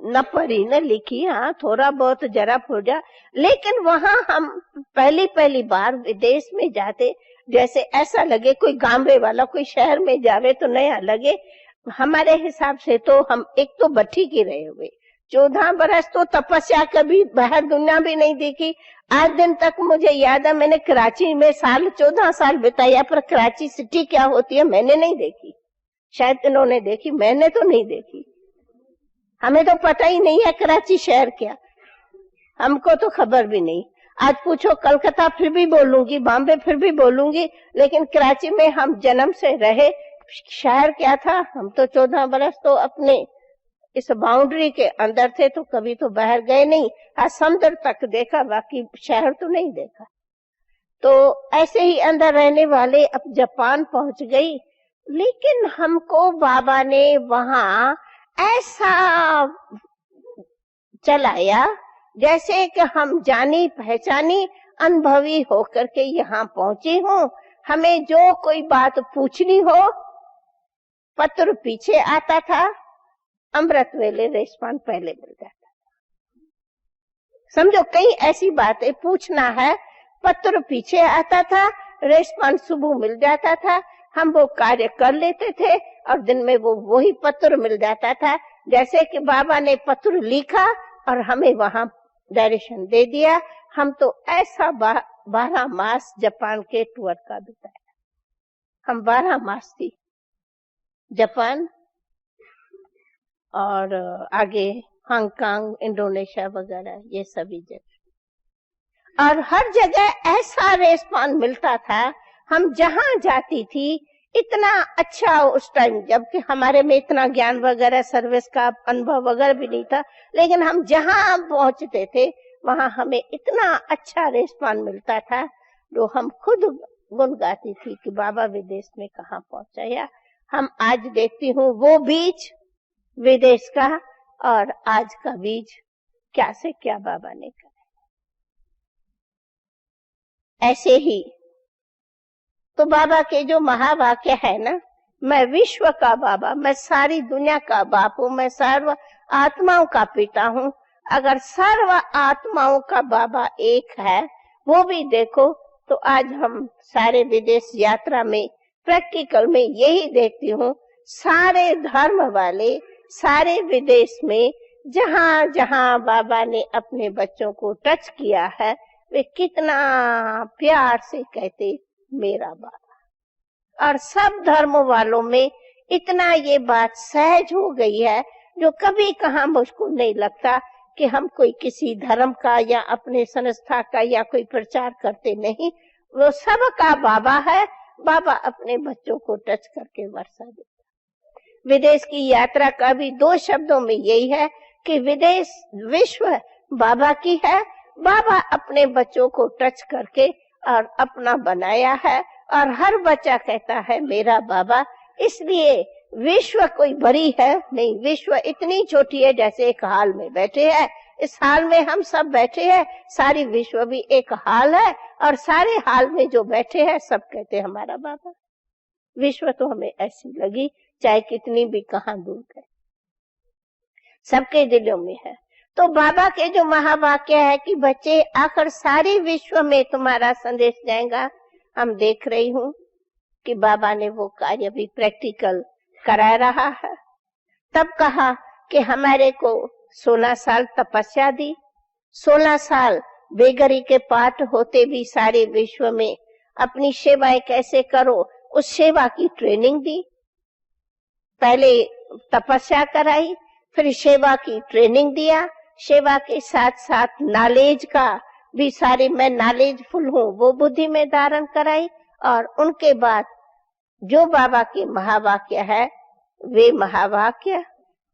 न पढ़ी न लिखी, हाँ थोड़ा बहुत जरा फुर्जा, लेकिन वहां हम पहली बार विदेश में जाते, जैसे ऐसा लगे कोई गांवे वाला कोई शहर में जावे तो नया लगे। हमारे हिसाब से तो हम एक तो बट्ठी की रहे हुए, 14 बरस तो तपस्या कभी बाहर दुनिया भी नहीं देखी। आज दिन तक मुझे याद है मैंने कराची में 14 साल बिताया, पर कराची सिटी क्या होती है मैंने नहीं देखी, शायद इन्होंने देखी, मैंने तो नहीं देखी। हमें तो पता ही नहीं है कराची शहर क्या, हमको तो खबर भी नहीं। आज पूछो कलकत्ता फिर भी बोलूंगी, बॉम्बे फिर भी बोलूंगी, लेकिन कराची में हम जन्म से रहे, शहर क्या था। हम तो 14 बरस तो अपने इस बाउंड्री के अंदर थे, तो कभी तो बाहर गए नहीं। हाँ समुद्र तक देखा, बाकी शहर तो नहीं देखा। तो ऐसे ही अंदर रहने वाले अब जापान पहुंच गई, लेकिन हमको बाबा ने वहां ऐसा चलाया जैसे कि हम जानी पहचानी अनुभवी होकर के यहाँ पहुंची हूँ। हमें जो कोई बात पूछनी हो, पत्र पीछे आता था, अमृत वेले रेस्पॉन्ड पहले मिल जाता। समझो कई ऐसी बातें पूछना है, पत्र पीछे आता था, रेस्पॉन्ड सुबह मिल जाता था, हम वो कार्य कर लेते थे और दिन में वो वही पत्र मिल जाता था। जैसे कि बाबा ने पत्र लिखा और हमें वहां डायरेक्शन दे दिया। हम तो ऐसा 12 मास जापान के टूर का बिताया। हम 12 मास थी जापान और आगे हांगकांग, इंडोनेशिया वगैरह, ये सभी जगह। और हर जगह ऐसा रेस्पॉन्स मिलता था, हम जहां जाती थी इतना अच्छा उस टाइम, जबकि हमारे में इतना ज्ञान वगैरह सर्विस का अनुभव वगैरह भी नहीं था, लेकिन हम जहां पहुंचते थे वहां हमें इतना अच्छा रिस्पॉन्स मिलता था जो हम खुद गुन गाती थी कि बाबा विदेश में कहाँ पहुंचाया। हम आज देखती हूँ वो बीज विदेश का और आज का बीज क्या से क्या बाबा ने कहा। ऐसे ही तो बाबा के जो महावाक्य है ना, मैं विश्व का बाबा, मैं सारी दुनिया का बाप हूं, मैं सर्व आत्माओं का पिता हूं। अगर सर्व आत्माओं का बाबा एक है, वो भी देखो तो आज हम सारे विदेश यात्रा में प्रैक्टिकल में यही देखती हूँ, सारे धर्म वाले सारे विदेश में जहां जहां बाबा ने अपने बच्चों को टच किया है, वे कितना प्यार से कहते मेरा बाबा। और सब धर्म वालों में इतना ये बात सहज हो गई है जो कभी कहाँ मुझको नहीं लगता कि हम कोई किसी धर्म का या अपने संस्था का या कोई प्रचार करते नहीं, वो सबका बाबा है। बाबा अपने बच्चों को टच करके वर्षा देता। विदेश की यात्रा का भी 2 शब्दों में यही है कि विदेश विश्व बाबा की है। बाबा अपने बच्चों को टच करके और अपना बनाया है और हर बच्चा कहता है मेरा बाबा। इसलिए विश्व कोई बड़ी है नहीं, विश्व इतनी छोटी है जैसे एक हाल में बैठे हैं। इस हाल में हम सब बैठे हैं, सारी विश्व भी एक हाल है और सारे हाल में जो बैठे हैं सब कहते हैं हमारा बाबा। विश्व तो हमें ऐसी लगी चाहे कितनी भी कहाँ दूर है, सबके दिलों में है। तो बाबा के जो महावाक्य है कि बच्चे आखिर सारे विश्व में तुम्हारा संदेश जाएगा, हम देख रही हूँ कि बाबा ने वो कार्य भी प्रैक्टिकल करा रहा है। तब कहा कि हमारे को 16 साल तपस्या दी, 16 साल बेगरी के पाठ होते भी सारे विश्व में अपनी सेवाएं कैसे करो उस सेवा की ट्रेनिंग दी। पहले तपस्या कराई, फिर सेवा की ट्रेनिंग दिया। सेवा के साथ साथ नॉलेज का भी सारी, मैं नॉलेजफुल हूँ वो बुद्धि में धारण कराई। और उनके बाद जो बाबा के महावाक्य है वे महावाक्य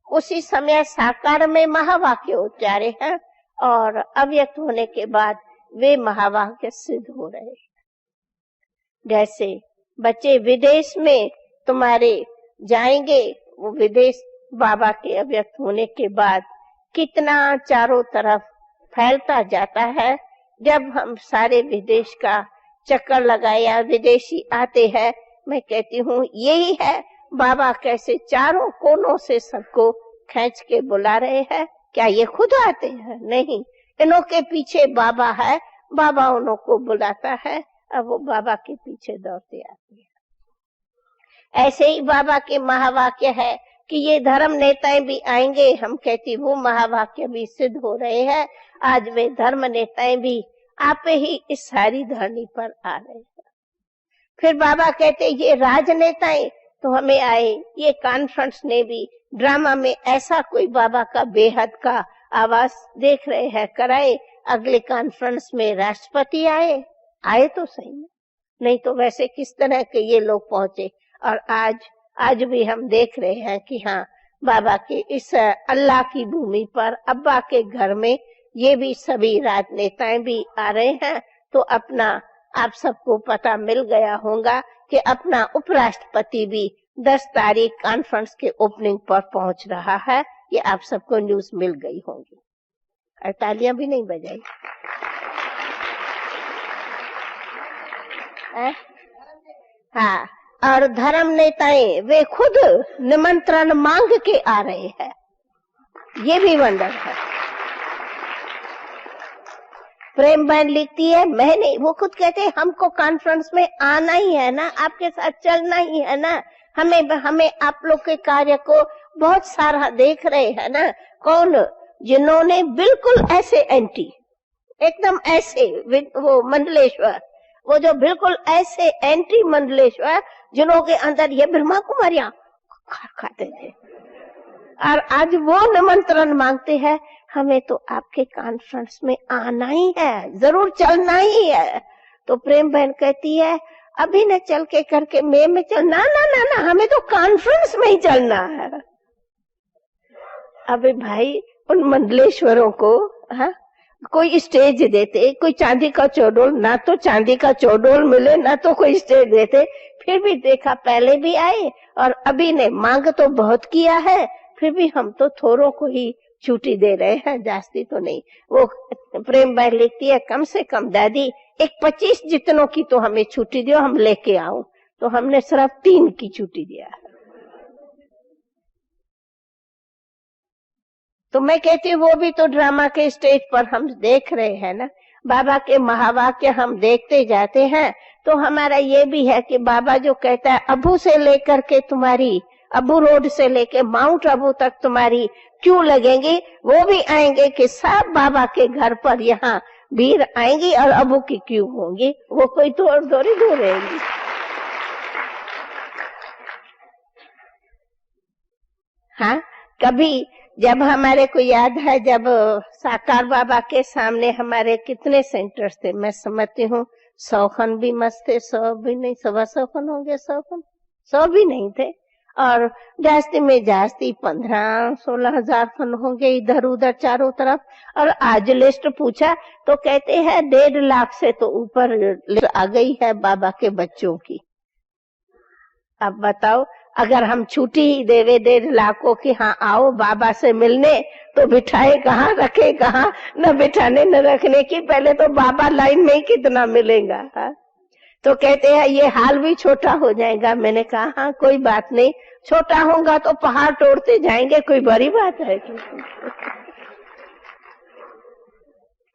उसी समय साकार में महावाक्य उच्चारे हैं और अव्यक्त होने के बाद वे महावाक्य सिद्ध हो रहे हैं। जैसे बच्चे विदेश में तुम्हारे जाएंगे, वो विदेश बाबा के अव्यक्त होने के बाद कितना चारों तरफ फैलता जाता है। जब हम सारे विदेश का चक्कर लगाया, विदेशी आते हैं, मैं कहती हूँ यही है बाबा कैसे चारों कोनों से सबको खींच के बुला रहे हैं। क्या ये खुद आते हैं? नहीं, इन्हों के पीछे बाबा है, बाबा उन्हों को बुलाता है और वो बाबा के पीछे दौड़ते आते हैं। ऐसे ही बाबा के महावाक्य है कि ये धर्म नेताएं भी आएंगे, हम कहती वो महावाक्य भी सिद्ध हो रहे हैं। आज वे धर्म नेताएं भी आपे ही इस सारी धरनी पर आ रहे हैं। फिर बाबा कहते ये राजनेताएं तो हमें आए, ये कॉन्फ्रेंस ने भी ड्रामा में ऐसा कोई बाबा का बेहद का आवाज देख रहे हैं कराए। अगले कॉन्फ्रेंस में राष्ट्रपति आए तो सही, नहीं तो वैसे किस तरह के ये लोग पहुंचे। और आज भी हम देख रहे हैं कि हाँ, बाबा के इस अल्लाह की भूमि पर अब्बा के घर में ये भी सभी राजनेताएं भी आ रहे हैं। तो अपना आप सबको पता मिल गया होगा कि अपना उपराष्ट्रपति भी 10 तारीख कॉन्फ्रेंस के ओपनिंग पर पहुंच रहा है। ये आप सबको न्यूज मिल गई होंगी और तालियां भी नहीं बजाई। हाँ, और धर्म नेताएं वे खुद निमंत्रण मांग के आ रहे हैं, ये भी वंडर है। प्रेम बहन लिखती है मैं नहीं, वो खुद कहते हैं हमको कॉन्फ्रेंस में आना ही है ना, आपके साथ चलना ही है ना, हमें आप लोग के कार्य को बहुत सारा देख रहे हैं ना। कौन? जिन्होंने बिल्कुल ऐसे एंटी, एकदम ऐसे, वो मंडलेश्वर, वो जो बिल्कुल ऐसे एंटी मंडलेश्वर जिन्हों के अंदर ये ब्रह्मा कुमारियां खाते थे, और आज वो निमंत्रण मांगते हैं हमें तो आपके कॉन्फ्रेंस में आना ही है, जरूर चलना ही है। तो प्रेम बहन कहती है अभी न चल के करके मे में चल, ना ना ना ना, हमें तो कॉन्फ्रेंस में ही चलना है। अबे भाई, उन मंडलेश्वरों को कोई स्टेज देते, कोई चांदी का चौडोल, ना तो चांदी का चौडोल मिले ना तो कोई स्टेज देते। फिर भी देखा, पहले भी आए और अभी ने मांग तो बहुत किया है, फिर भी हम तो थोड़ों को ही छुट्टी दे रहे हैं, जास्ती तो नहीं। वो प्रेम भाई लिखती है, कम से कम दादी एक 25 जितनों की तो हमें छुट्टी दो, हम लेके आऊं। तो हमने सिर्फ 3 की छुट्टी दिया है। तो मैं कहती हूँ वो भी तो ड्रामा के स्टेज पर हम देख रहे हैं ना। बाबा के महावाक्य हम देखते जाते हैं। तो हमारा ये भी है कि बाबा जो कहता है, अबू से लेकर के तुम्हारी, अबू रोड से लेके माउंट अबू तक तुम्हारी क्यों लगेंगी, वो भी आएंगे कि सब बाबा के घर पर यहाँ भीड़ आएंगी और अबू की क्यों होंगी, वो कोई तो और थोड़ी दूर रहेंगी। हाँ, कभी जब हमारे को याद है, जब साकार बाबा के सामने हमारे कितने सेंटर्स थे, मैं समझती हूँ 100 खन भी मस्त थे, 100 भी नहीं, 125 खन होंगे, 100 खन, 100 भी नहीं थे, और जास्ती में जास्ती 15-16 हजार खन होंगे इधर उधर चारों तरफ। और आज लिस्ट पूछा तो कहते हैं 1.5 लाख से तो ऊपर लिस्ट आ गई है बाबा के बच्चों की। अब बताओ, अगर हम छुट्टी ही देवे 1.5 लाखों की, हाँ आओ बाबा से मिलने, तो बिठाए कहाँ, रखे कहाँ, न बिठाने न रखने की, पहले तो बाबा लाइन में ही कितना मिलेगा। तो कहते हैं ये हाल भी छोटा हो जाएगा। मैंने कहा हाँ कोई बात नहीं, छोटा होगा तो पहाड़ तोड़ते जाएंगे, कोई बड़ी बात है कि।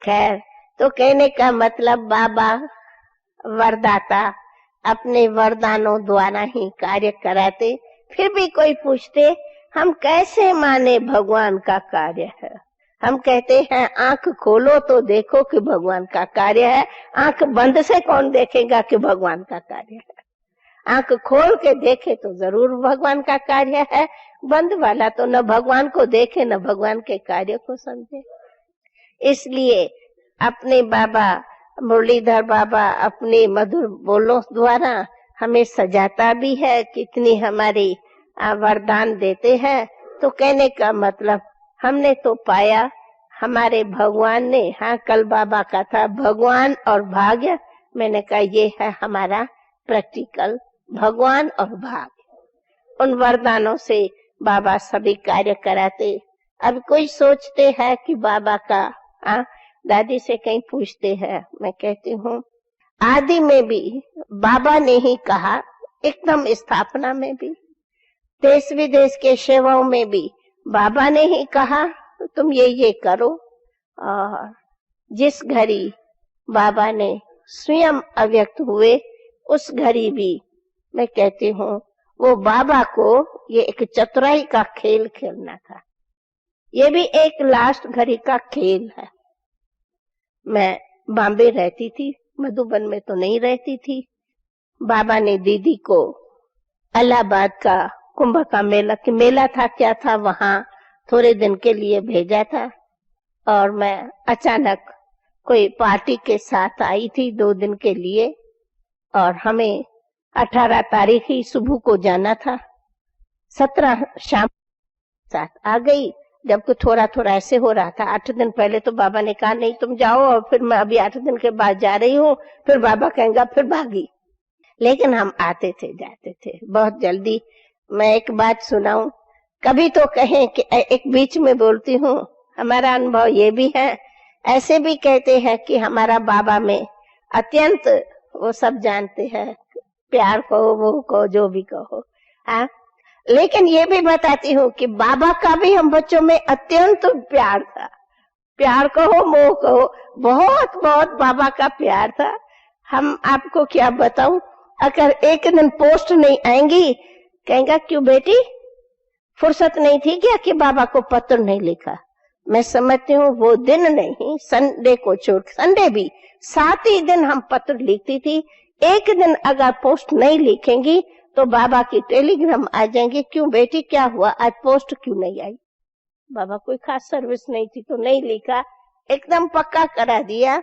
खैर, तो कहने का मतलब बाबा वरदाता अपने वरदानों द्वारा ही कार्य कराते। फिर भी कोई पूछते हम कैसे माने भगवान का कार्य है, हम कहते हैं आंख खोलो तो देखो कि भगवान का कार्य है। आंख बंद से कौन देखेगा कि भगवान का कार्य है। आंख खोल के देखे तो जरूर भगवान का कार्य है, बंद वाला तो न भगवान को देखे न भगवान के कार्य को समझे। इसलिए अपने बाबा मुरलीधर बाबा अपने मधुर बोलों द्वारा हमें सजाता भी है, कितनी हमारी वरदान देते हैं। तो कहने का मतलब हमने तो पाया हमारे भगवान ने, हाँ कल बाबा का था भगवान और भाग्य, मैंने कहा ये है हमारा प्रैक्टिकल, भगवान और भाग्य। उन वरदानों से बाबा सभी कार्य कराते। अब कोई सोचते हैं कि बाबा का दादी से कहीं पूछते हैं, मैं कहती हूँ आदि में भी बाबा ने ही कहा, एकदम स्थापना में भी, देश विदेश के सेवाओं में भी बाबा ने ही कहा तुम ये करो। और जिस घड़ी बाबा ने स्वयं अव्यक्त हुए उस घड़ी भी मैं कहती हूँ वो बाबा को ये एक चतुराई का खेल खेलना था। ये भी एक लास्ट घड़ी का खेल है। मैं बॉम्बे रहती थी, मधुबन में तो नहीं रहती थी। बाबा ने दीदी को इलाहाबाद का कुंभ का मेला था, क्या था, वहां थोड़े दिन के लिए भेजा था। और मैं अचानक कोई पार्टी के साथ आई थी 2 दिन के लिए, और हमें 18 तारीख ही सुबह को जाना था। 17 शाम साथ आ गई। जबकि थोड़ा थोड़ा ऐसे हो रहा था। 8 दिन पहले तो बाबा ने कहा नहीं तुम जाओ, और फिर मैं अभी 8 दिन के बाद जा रही हूँ, फिर बाबा कहेंगे फिर भागी। लेकिन हम आते थे जाते थे बहुत जल्दी। मैं एक बात सुनाऊं, कभी तो कहें कि एक बीच में बोलती हूँ, हमारा अनुभव ये भी है, ऐसे भी कहते हैं कि हमारा बाबा में अत्यंत, वो सब जानते हैं, प्यार कहो वो कहो जो भी कहो, हाँ, लेकिन ये भी बताती हूँ कि बाबा का भी हम बच्चों में अत्यंत प्यार था। प्यार कहो मोह कहो, बहुत बहुत बाबा का प्यार था। हम आपको क्या बताऊं, अगर एक दिन पोस्ट नहीं आएंगी, कहेंगे क्यों बेटी फुर्सत नहीं थी क्या कि बाबा को पत्र नहीं लिखा। मैं समझती हूँ वो दिन नहीं, संडे को छोड़, संडे भी 7 ही दिन हम पत्र लिखती थी। एक दिन अगर पोस्ट नहीं लिखेंगी तो बाबा की टेलीग्राम आ जाएंगे, क्यों बेटी क्या हुआ, आज पोस्ट क्यों नहीं आई। बाबा कोई खास सर्विस नहीं थी तो नहीं लिखा, एकदम पक्का करा दिया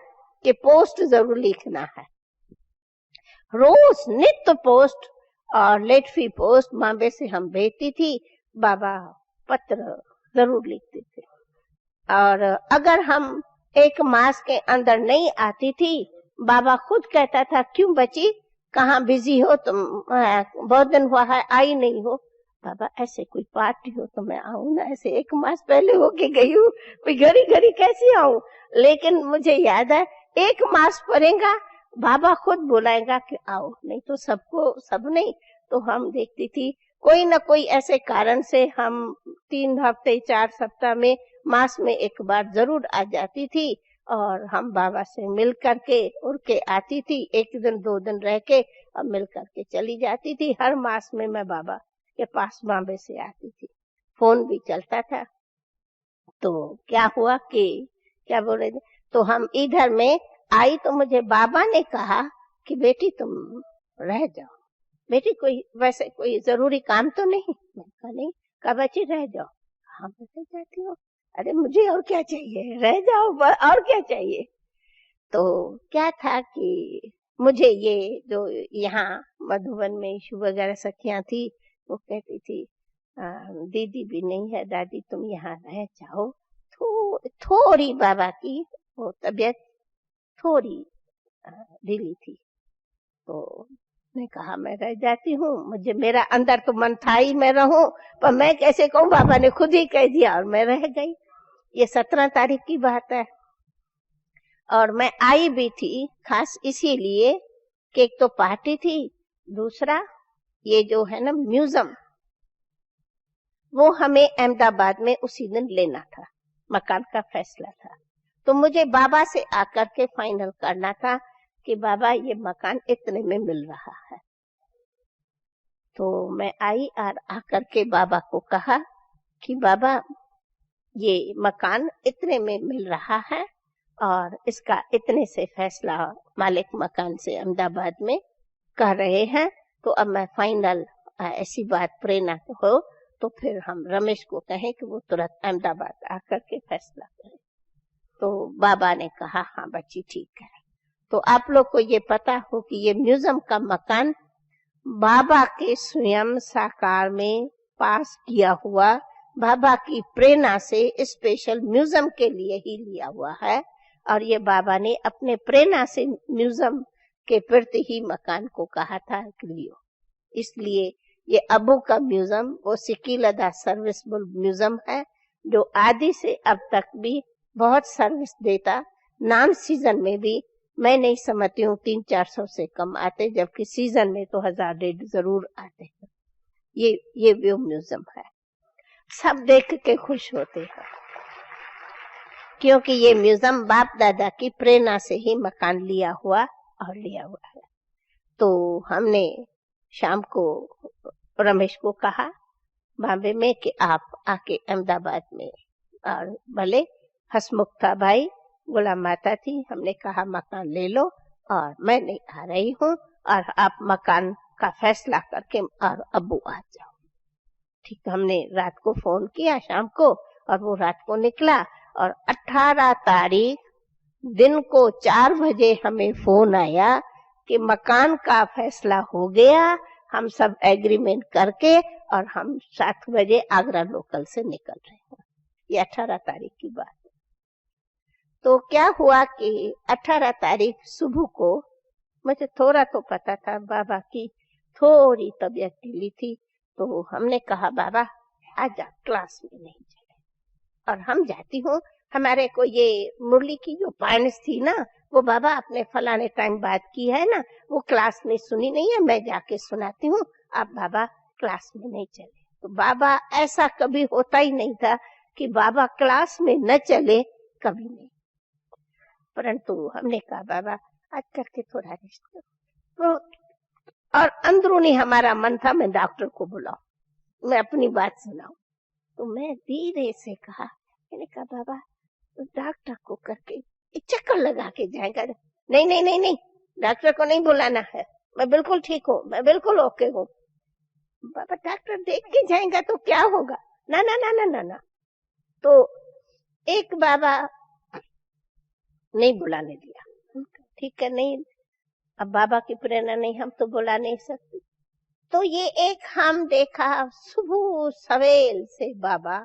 कि पोस्ट जरूर लिखना है। रोज नित्य पोस्ट और लेट फी पोस्ट बॉम्बे से हम भेजती थी। बाबा पत्र जरूर लिखते थे। और अगर हम एक मास के अंदर नहीं आती थी, बाबा खुद कहता था, क्यों बची, कहाँ बिजी हो तुम, बहुत दिन हुआ है आई नहीं हो। बाबा ऐसे कोई पार्टी हो तो मैं आऊं ना, ऐसे एक मास पहले होके गई हूँ, कोई घड़ी घड़ी कैसे आऊं। लेकिन मुझे याद है एक मास पड़ेगा बाबा खुद बुलाएगा कि आओ, नहीं तो सबको सब नहीं। तो हम देखती थी कोई ना कोई ऐसे कारण से हम 3 हफ्ते 4 सप्ताह में मास में एक बार जरूर आ जाती थी और हम बाबा से मिल करके उड़ के आती थी। 1 दिन 2 दिन रह के और मिल करके चली जाती थी। हर मास में मैं बाबा के पास बॉम्बे से आती थी, फोन भी चलता था। तो क्या हुआ कि क्या बोल रहे थे, तो हम इधर में आई तो मुझे बाबा ने कहा कि बेटी तुम रह जाओ, बेटी कोई वैसे कोई जरूरी काम तो नहीं। मैंने कहा नहीं। कहा बच्ची रह जाओ। हाँ मैं रह जाती हूँ। अरे मुझे और क्या चाहिए, रह जाओ और क्या चाहिए। तो क्या था कि मुझे ये जो यहाँ मधुबन में इशू वगैरह सखियां थी, वो कहती थी दीदी भी नहीं है, दादी तुम यहाँ रह जाओ। थोड़ी बाबा की वो तबीयत थोड़ी ढीली थी। तो मैं कहा मैं रह जाती हूँ। मुझे मेरा अंदर तो मन था ही मैं रहूं, पर मैं कैसे कहूँ, बाबा ने खुद ही कह दिया और मैं रह गई। ये 17 तारीख की बात है। और मैं आई भी थी खास इसीलिए कि एक तो पार्टी थी, दूसरा ये जो है ना म्यूजियम, वो हमें अहमदाबाद में उसी दिन लेना था, मकान का फैसला था। तो मुझे बाबा से आकर के फाइनल करना था कि बाबा ये मकान इतने में मिल रहा है। तो मैं आई और आकर के बाबा को कहा कि बाबा ये मकान इतने में मिल रहा है और इसका इतने से फैसला मालिक मकान से अहमदाबाद में कर रहे हैं। तो अब मैं फाइनल, ऐसी बात प्रेरणा हो तो फिर हम रमेश को कहें कि वो तुरंत अहमदाबाद आकर के फैसला करें। तो बाबा ने कहा हाँ बच्ची ठीक है। तो आप लोग को ये पता हो कि ये म्यूजियम का मकान बाबा के स्वयं साकार में पास किया हुआ, बाबा की प्रेरणा से स्पेशल म्यूजियम के लिए ही लिया हुआ है। और ये बाबा ने अपने प्रेरणा से म्यूजियम के प्रति ही मकान को कहा था कि लियो। इसलिए ये अबू का म्यूजियम वो सिकीलदा सर्विसबल म्यूजियम है, जो आदि से अब तक भी बहुत सर्विस देता। नॉन सीजन में भी मैं नहीं समझती हूँ 300-400 से कम आते, जबकि सीजन में तो 1000-1,500 जरूर आते हैं। ये वो म्यूजियम है, सब देख के खुश होते हैं, क्योंकि ये म्यूजियम बाप दादा की प्रेरणा से ही मकान लिया हुआ है। तो हमने शाम को रमेश को कहा बॉम्बे में कि आप आके अहमदाबाद में, और भले हसमुख था भाई, गुलाम माता थी, हमने कहा मकान ले लो और मैं नहीं आ रही हूँ और आप मकान का फैसला करके और अब्बू आ जाओ। ठीक, हमने रात को फोन किया शाम को और वो रात को निकला और 18 तारीख दिन को 4 बजे हमें फोन आया कि मकान का फैसला हो गया, हम सब एग्रीमेंट करके और हम 7 बजे आगरा लोकल से निकल रहे हैं। ये 18 तारीख की बात है। तो क्या हुआ कि 18 तारीख सुबह को मुझे थोड़ा तो पता था बाबा की थोड़ी तबीयत ढीली थी। तो हमने कहा बाबा आजा, क्लास में नहीं चले। और हम जाती हूँ, हमारे को ये मुरली की जो पाइंस थी ना, वो बाबा अपने फलाने टाइम बात की है ना, वो क्लास में सुनी नहीं है, मैं जाके सुनाती हूँ, आप बाबा क्लास में नहीं चले। तो बाबा ऐसा कभी होता ही नहीं था कि बाबा क्लास में न चले, कभी नहीं। परंतु हमने कहा बाबा आज करके थोड़ा रेस्ट करो। और अंदरूनी हमारा मन था मैं डॉक्टर को बुलाऊं, मैं अपनी बात सुनाऊं। तो मैं धीरे से कहा, मैंने कहा बाबा तो डॉक्टर को करके एक चक्कर लगा के जाएगा। नहीं नहीं नहीं नहीं, डॉक्टर को नहीं बुलाना है, मैं बिल्कुल ठीक हूँ, मैं बिल्कुल ओके हूँ। बाबा डॉक्टर देख के जाएगा तो क्या होगा, ना ना ना ना ना ना। तो एक बाबा नहीं बुलाने दिया, ठीक है नहीं अब बाबा की प्रेरणा नहीं, हम तो बुला नहीं सकते। तो ये एक हम देखा सुबह सवेल से बाबा,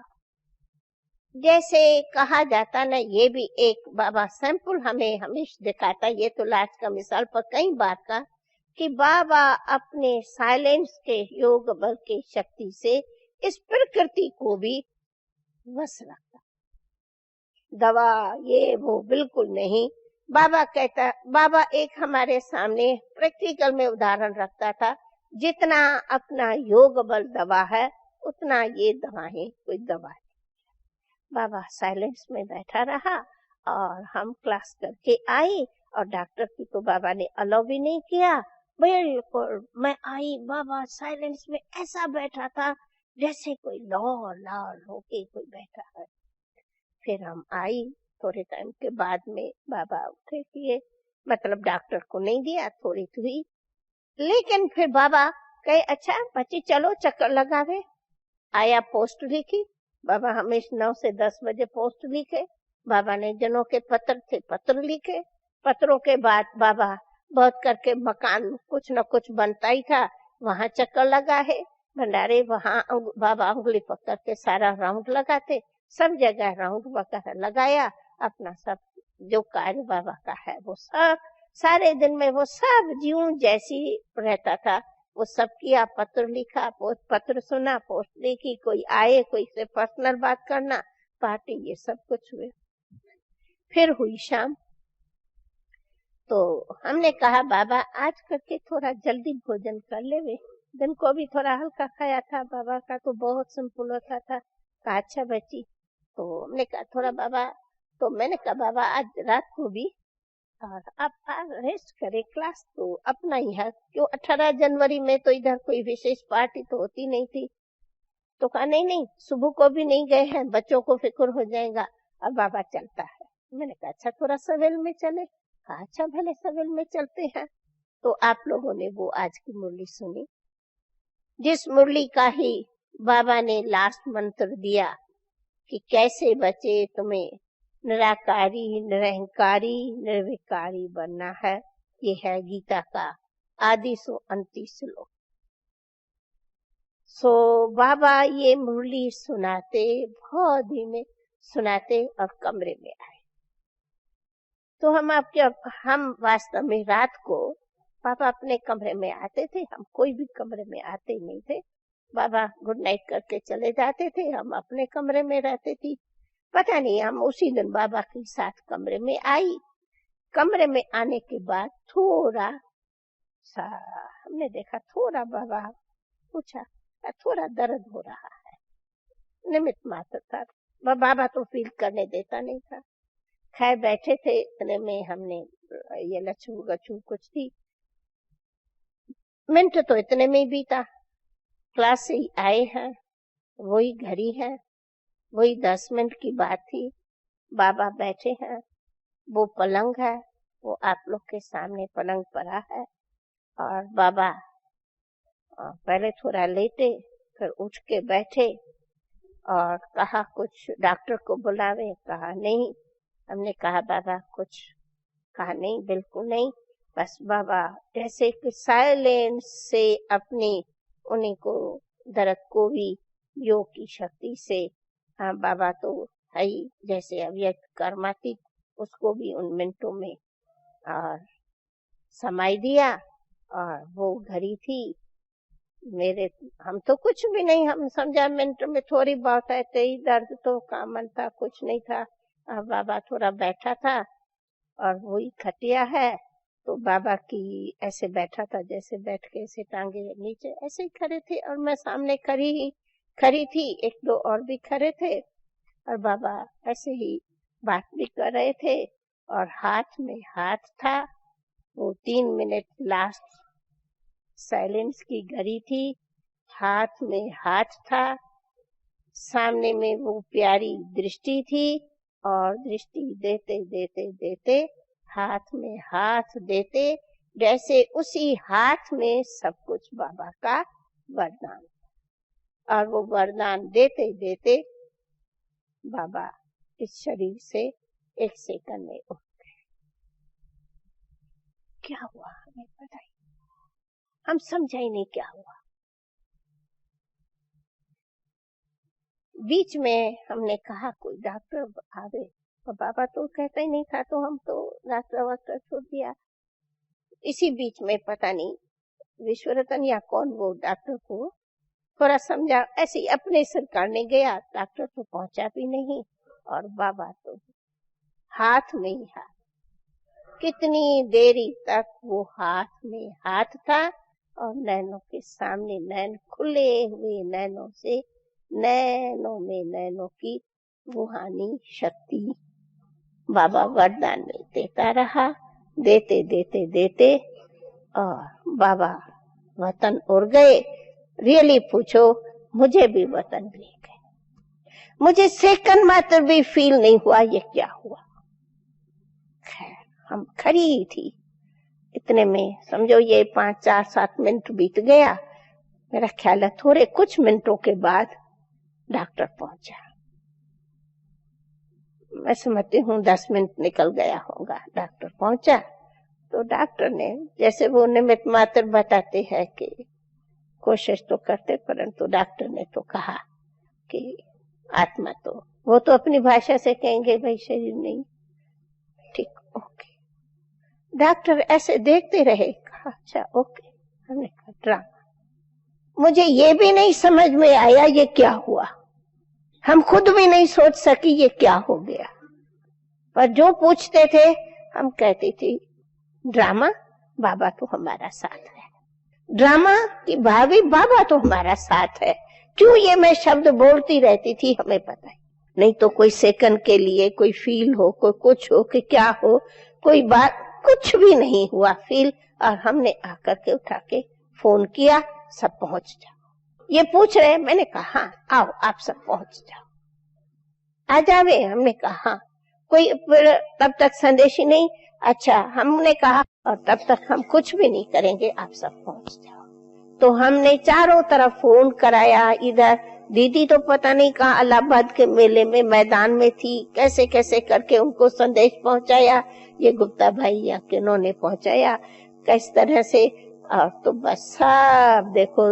जैसे कहा जाता ना, ये भी एक बाबा सैंपल हमें हमेशा दिखाता। ये तो लास्ट का मिसाल पर कई बार का कि बाबा अपने साइलेंस के योग बल के शक्ति से इस प्रकृति को भी वश रखता। दवा ये वो बिल्कुल नहीं। बाबा कहता, बाबा एक हमारे सामने प्रैक्टिकल में उदाहरण रखता था, जितना अपना योग बल दवा है उतना ये दवाएं कोई दवा है। बाबा साइलेंस में बैठा रहा और हम क्लास करके आए, और डॉक्टर की तो बाबा ने अलाउ भी नहीं किया। बिल्कुल मैं आई, बाबा साइलेंस में ऐसा बैठा था जैसे कोई लाल लाल होके कोई बैठा है। फिर हम आई, थोड़े टाइम के बाद में बाबा उठे किए, मतलब डॉक्टर को नहीं दिया, थोड़ी हुई। लेकिन फिर बाबा कहे, अच्छा बच्ची चलो चक्कर लगावे। आया, पोस्ट लिखी। बाबा हमेशा 9 से 10 बजे पोस्ट लिखे। बाबा ने जनों के पत्र थे, पत्र लिखे। पत्रों के बाद बाबा बहुत करके मकान कुछ न कुछ बनता ही था, वहां चक्कर लगा है। भंडारे वहां बाबा उंगली पकड़ के सारा राउंड लगाते, सब जगह राउंड वगैरह लगाया। अपना सब जो कार्य बाबा का है वो सब सारे दिन में वो सब ज्यों जैसी रहता था वो सब किया। पत्र लिखा, पत्र सुना, पोस्ट लिखी, कोई आए, कोई से पर्सनल बात करना, पार्टी, ये सब कुछ हुए। फिर हुई शाम, तो हमने कहा बाबा आज करके थोड़ा जल्दी भोजन कर ले वे। दिन को भी थोड़ा हल्का खाया था, बाबा का तो बहुत सिंपल होता था। कहा अच्छा बच्ची, तो हमने कहा थोड़ा बाबा, तो मैंने कहा बाबा आज रात को भी और आप रेस्ट करें, क्लास तो अपना ही है, क्यों 18 जनवरी में तो इधर कोई विशेष पार्टी तो होती नहीं थी। तो कहा नहीं नहीं, सुबह को भी नहीं गए हैं, बच्चों को फिक्र हो जाएगा, और बाबा चलता है। मैंने कहा अच्छा थोड़ा सवेल में चले। कहा अच्छा भले सवेल में चलते हैं। तो आप लोगों ने वो आज की मुरली सुनी, जिस मुरली का ही बाबा ने लास्ट मंत्र दिया कि कैसे बचे तुम्हें निराकारी, निरहंकारी, निर्विकारी बनना है। ये है गीता का आदि सो अंतिम श्लोक। सो बाबा ये मुरली सुनाते, बहुत धीमे सुनाते और कमरे में आए। तो हम वास्तव में रात को पापा अपने कमरे में आते थे, हम कोई भी कमरे में आते नहीं थे। बाबा गुड नाइट करके चले जाते थे, हम अपने कमरे में रहते थे। पता नहीं, हम उसी दिन बाबा के साथ कमरे में आई। कमरे में आने के बाद थोड़ा सा हमने देखा, थोड़ा बाबा पूछा, थोड़ा दर्द हो रहा है, निमित्त मात्र था। बाबा तो फील करने देता नहीं था। खैर बैठे थे, इतने में हमने ये लच्छू गच्छू कुछ थी, मिनट तो इतने में ही बीता। क्लास से आए हैं, वही घड़ी है, वही 10 मिनट की बात थी। बाबा बैठे हैं, वो पलंग है, वो आप लोग के सामने पलंग पड़ा है, और बाबा पहले थोड़ा लेटे, फिर उठ के बैठे और कहा कुछ डॉक्टर को बुलावे। कहा नहीं। हमने कहा बाबा कुछ? कहा नहीं, बिल्कुल नहीं। बस बाबा जैसे कि साइलेंस से अपनी उन्हीं को दर्द को भी योग की शक्ति से, हाँ बाबा तो है ही, जैसे अव्यक्त कर्मातीत, उसको भी उन मिनटों में और समाई दिया। और वो घड़ी थी मेरे, हम तो कुछ भी नहीं, हम समझा मिनट में थोड़ी बहुत है, तेई दर्द तो कामन था, कुछ नहीं था। अब बाबा थोड़ा बैठा था, और वही खटिया है, तो बाबा की ऐसे बैठा था, जैसे बैठ के ऐसे टांगे नीचे ऐसे ही खड़े थे, और मैं सामने खड़ी थी, एक दो और भी खड़े थे, और बाबा ऐसे ही बात भी कर रहे थे, और हाथ में हाथ था। वो 3 मिनट लास्ट साइलेंस की घड़ी थी, हाथ में हाथ था, सामने में वो प्यारी दृष्टि थी, और दृष्टि देते देते देते हाथ में हाथ देते, जैसे उसी हाथ में सब कुछ बाबा का वरदान, और वो वरदान देते देते बाबा इस शरीर से 1 सेकंड में उठ गए। क्या हुआ हमें बताइए, हम समझा ही नहीं क्या हुआ। बीच में हमने कहा कोई डॉक्टर आवे, तो बाबा तो कहता ही नहीं था, तो हम तो डॉक्टर वॉक्टर छोड़ दिया। इसी बीच में पता नहीं विश्वरतन या कौन वो डॉक्टर को थोड़ा समझा, ऐसे ही अपने सिर करने गया, डॉक्टर तो पहुंचा भी नहीं, और बाबा तो हाथ में ही हाथ, कितनी देरी तक वो हाथ में हाथ था, और नैनों के सामने नैन, खुले हुए नैनों से नैनों में नैनों की रूहानी शक्ति बाबा वरदान में देता रहा, देते देते देते, और बाबा वतन उड़ गए। रियली पूछो, मुझे भी वतन ले गए, मुझे सेकंड मात्र भी फील नहीं हुआ ये क्या हुआ। खैर हम खड़ी ही थी, इतने में समझो ये 5, 4, 7 मिनट बीत गया। मेरा ख्याल है थोड़े कुछ मिनटों के बाद डॉक्टर पहुंचा। मैं समझती हूँ 10 मिनट निकल गया होगा। डॉक्टर पहुंचा तो डॉक्टर ने, जैसे वो निमित्त मात्र बताते हैं कि कोशिश तो करते, परंतु डॉक्टर ने तो कहा कि आत्मा तो, वो तो अपनी भाषा से कहेंगे भाई शरीर नहीं, ठीक, ओके। डॉक्टर ऐसे देखते रहे, कहा अच्छा ओके। हमने कहा ड्रामा। मुझे ये भी नहीं समझ में आया ये क्या हुआ, हम खुद भी नहीं सोच सकी ये क्या हो गया, पर जो पूछते थे हम कहती थी ड्रामा, बाबा तो हमारा साथ है, ड्रामा की भाभी, बाबा तो हमारा साथ है। क्यों ये मैं शब्द बोलती रहती थी हमें पता ही नहीं। तो कोई सेकंड के लिए कोई फील हो, कोई कुछ हो कि क्या हो, कोई बात, कुछ भी नहीं हुआ फील। और हमने आकर के उठा के फोन किया, सब पहुंच जाओ। ये पूछ रहे, मैंने कहा आओ आप सब पहुंच जाओ, आ जावे। हमने कहा कोई तब तक संदेश ही नहीं। अच्छा हमने कहा और तब तक हम कुछ भी नहीं करेंगे, आप सब पहुंच जाओ। तो हमने चारों तरफ फोन कराया। इधर दीदी तो पता नहीं कहाँ इलाहाबाद के मेले में मैदान में थी, कैसे कैसे करके उनको संदेश पहुंचाया, ये गुप्ता भाई या किन्होंने पहुंचाया, किस तरह से। और तो बस सब देखो,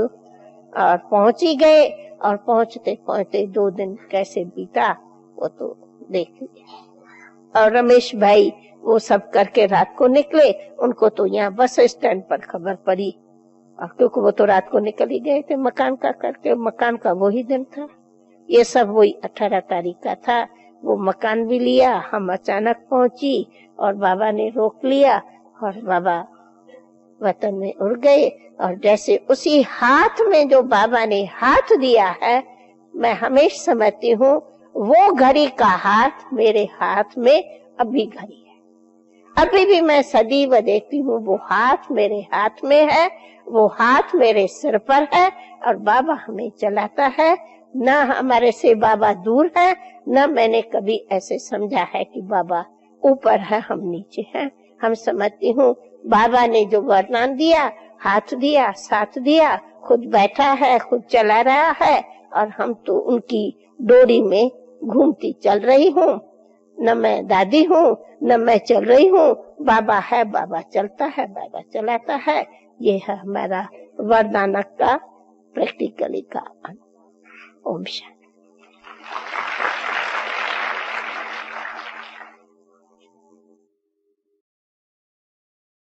और पहुंच ही गए। और पहुंचते पहुंचते 2 दिन कैसे बीता वो तो देख लिया। और रमेश भाई वो सब करके रात को निकले, उनको तो यहाँ बस स्टैंड पर खबर पड़ी, और क्योंकि वो तो रात को निकल ही गए थे मकान का करके, मकान का वही दिन था। ये सब वही 18 तारीख का था। वो मकान भी लिया, हम अचानक पहुंची और बाबा ने रोक लिया, और बाबा वतन में उड़ गए। और जैसे उसी हाथ में जो बाबा ने हाथ दिया है, मैं हमेशा समझती हूँ वो घड़ी का हाथ मेरे हाथ में अभी घड़ी है। अभी भी मैं सदैव देखती हूँ वो हाथ मेरे हाथ में है, वो हाथ मेरे सिर पर है, और बाबा हमें चलाता है। न हमारे से बाबा दूर है, न मैंने कभी ऐसे समझा है कि बाबा ऊपर है हम नीचे हैं। हम समझती हूँ बाबा ने जो वरदान दिया, हाथ दिया, साथ दिया, खुद बैठा है, खुद चला रहा है, और हम तो उनकी डोरी में घूमती चल रही हूँ। न मैं दादी हूँ, न मैं चल रही हूँ, बाबा है, बाबा चलता है, बाबा चलाता है। ये है हमारा वरदानक का प्रैक्टिकली का। ओम शांति।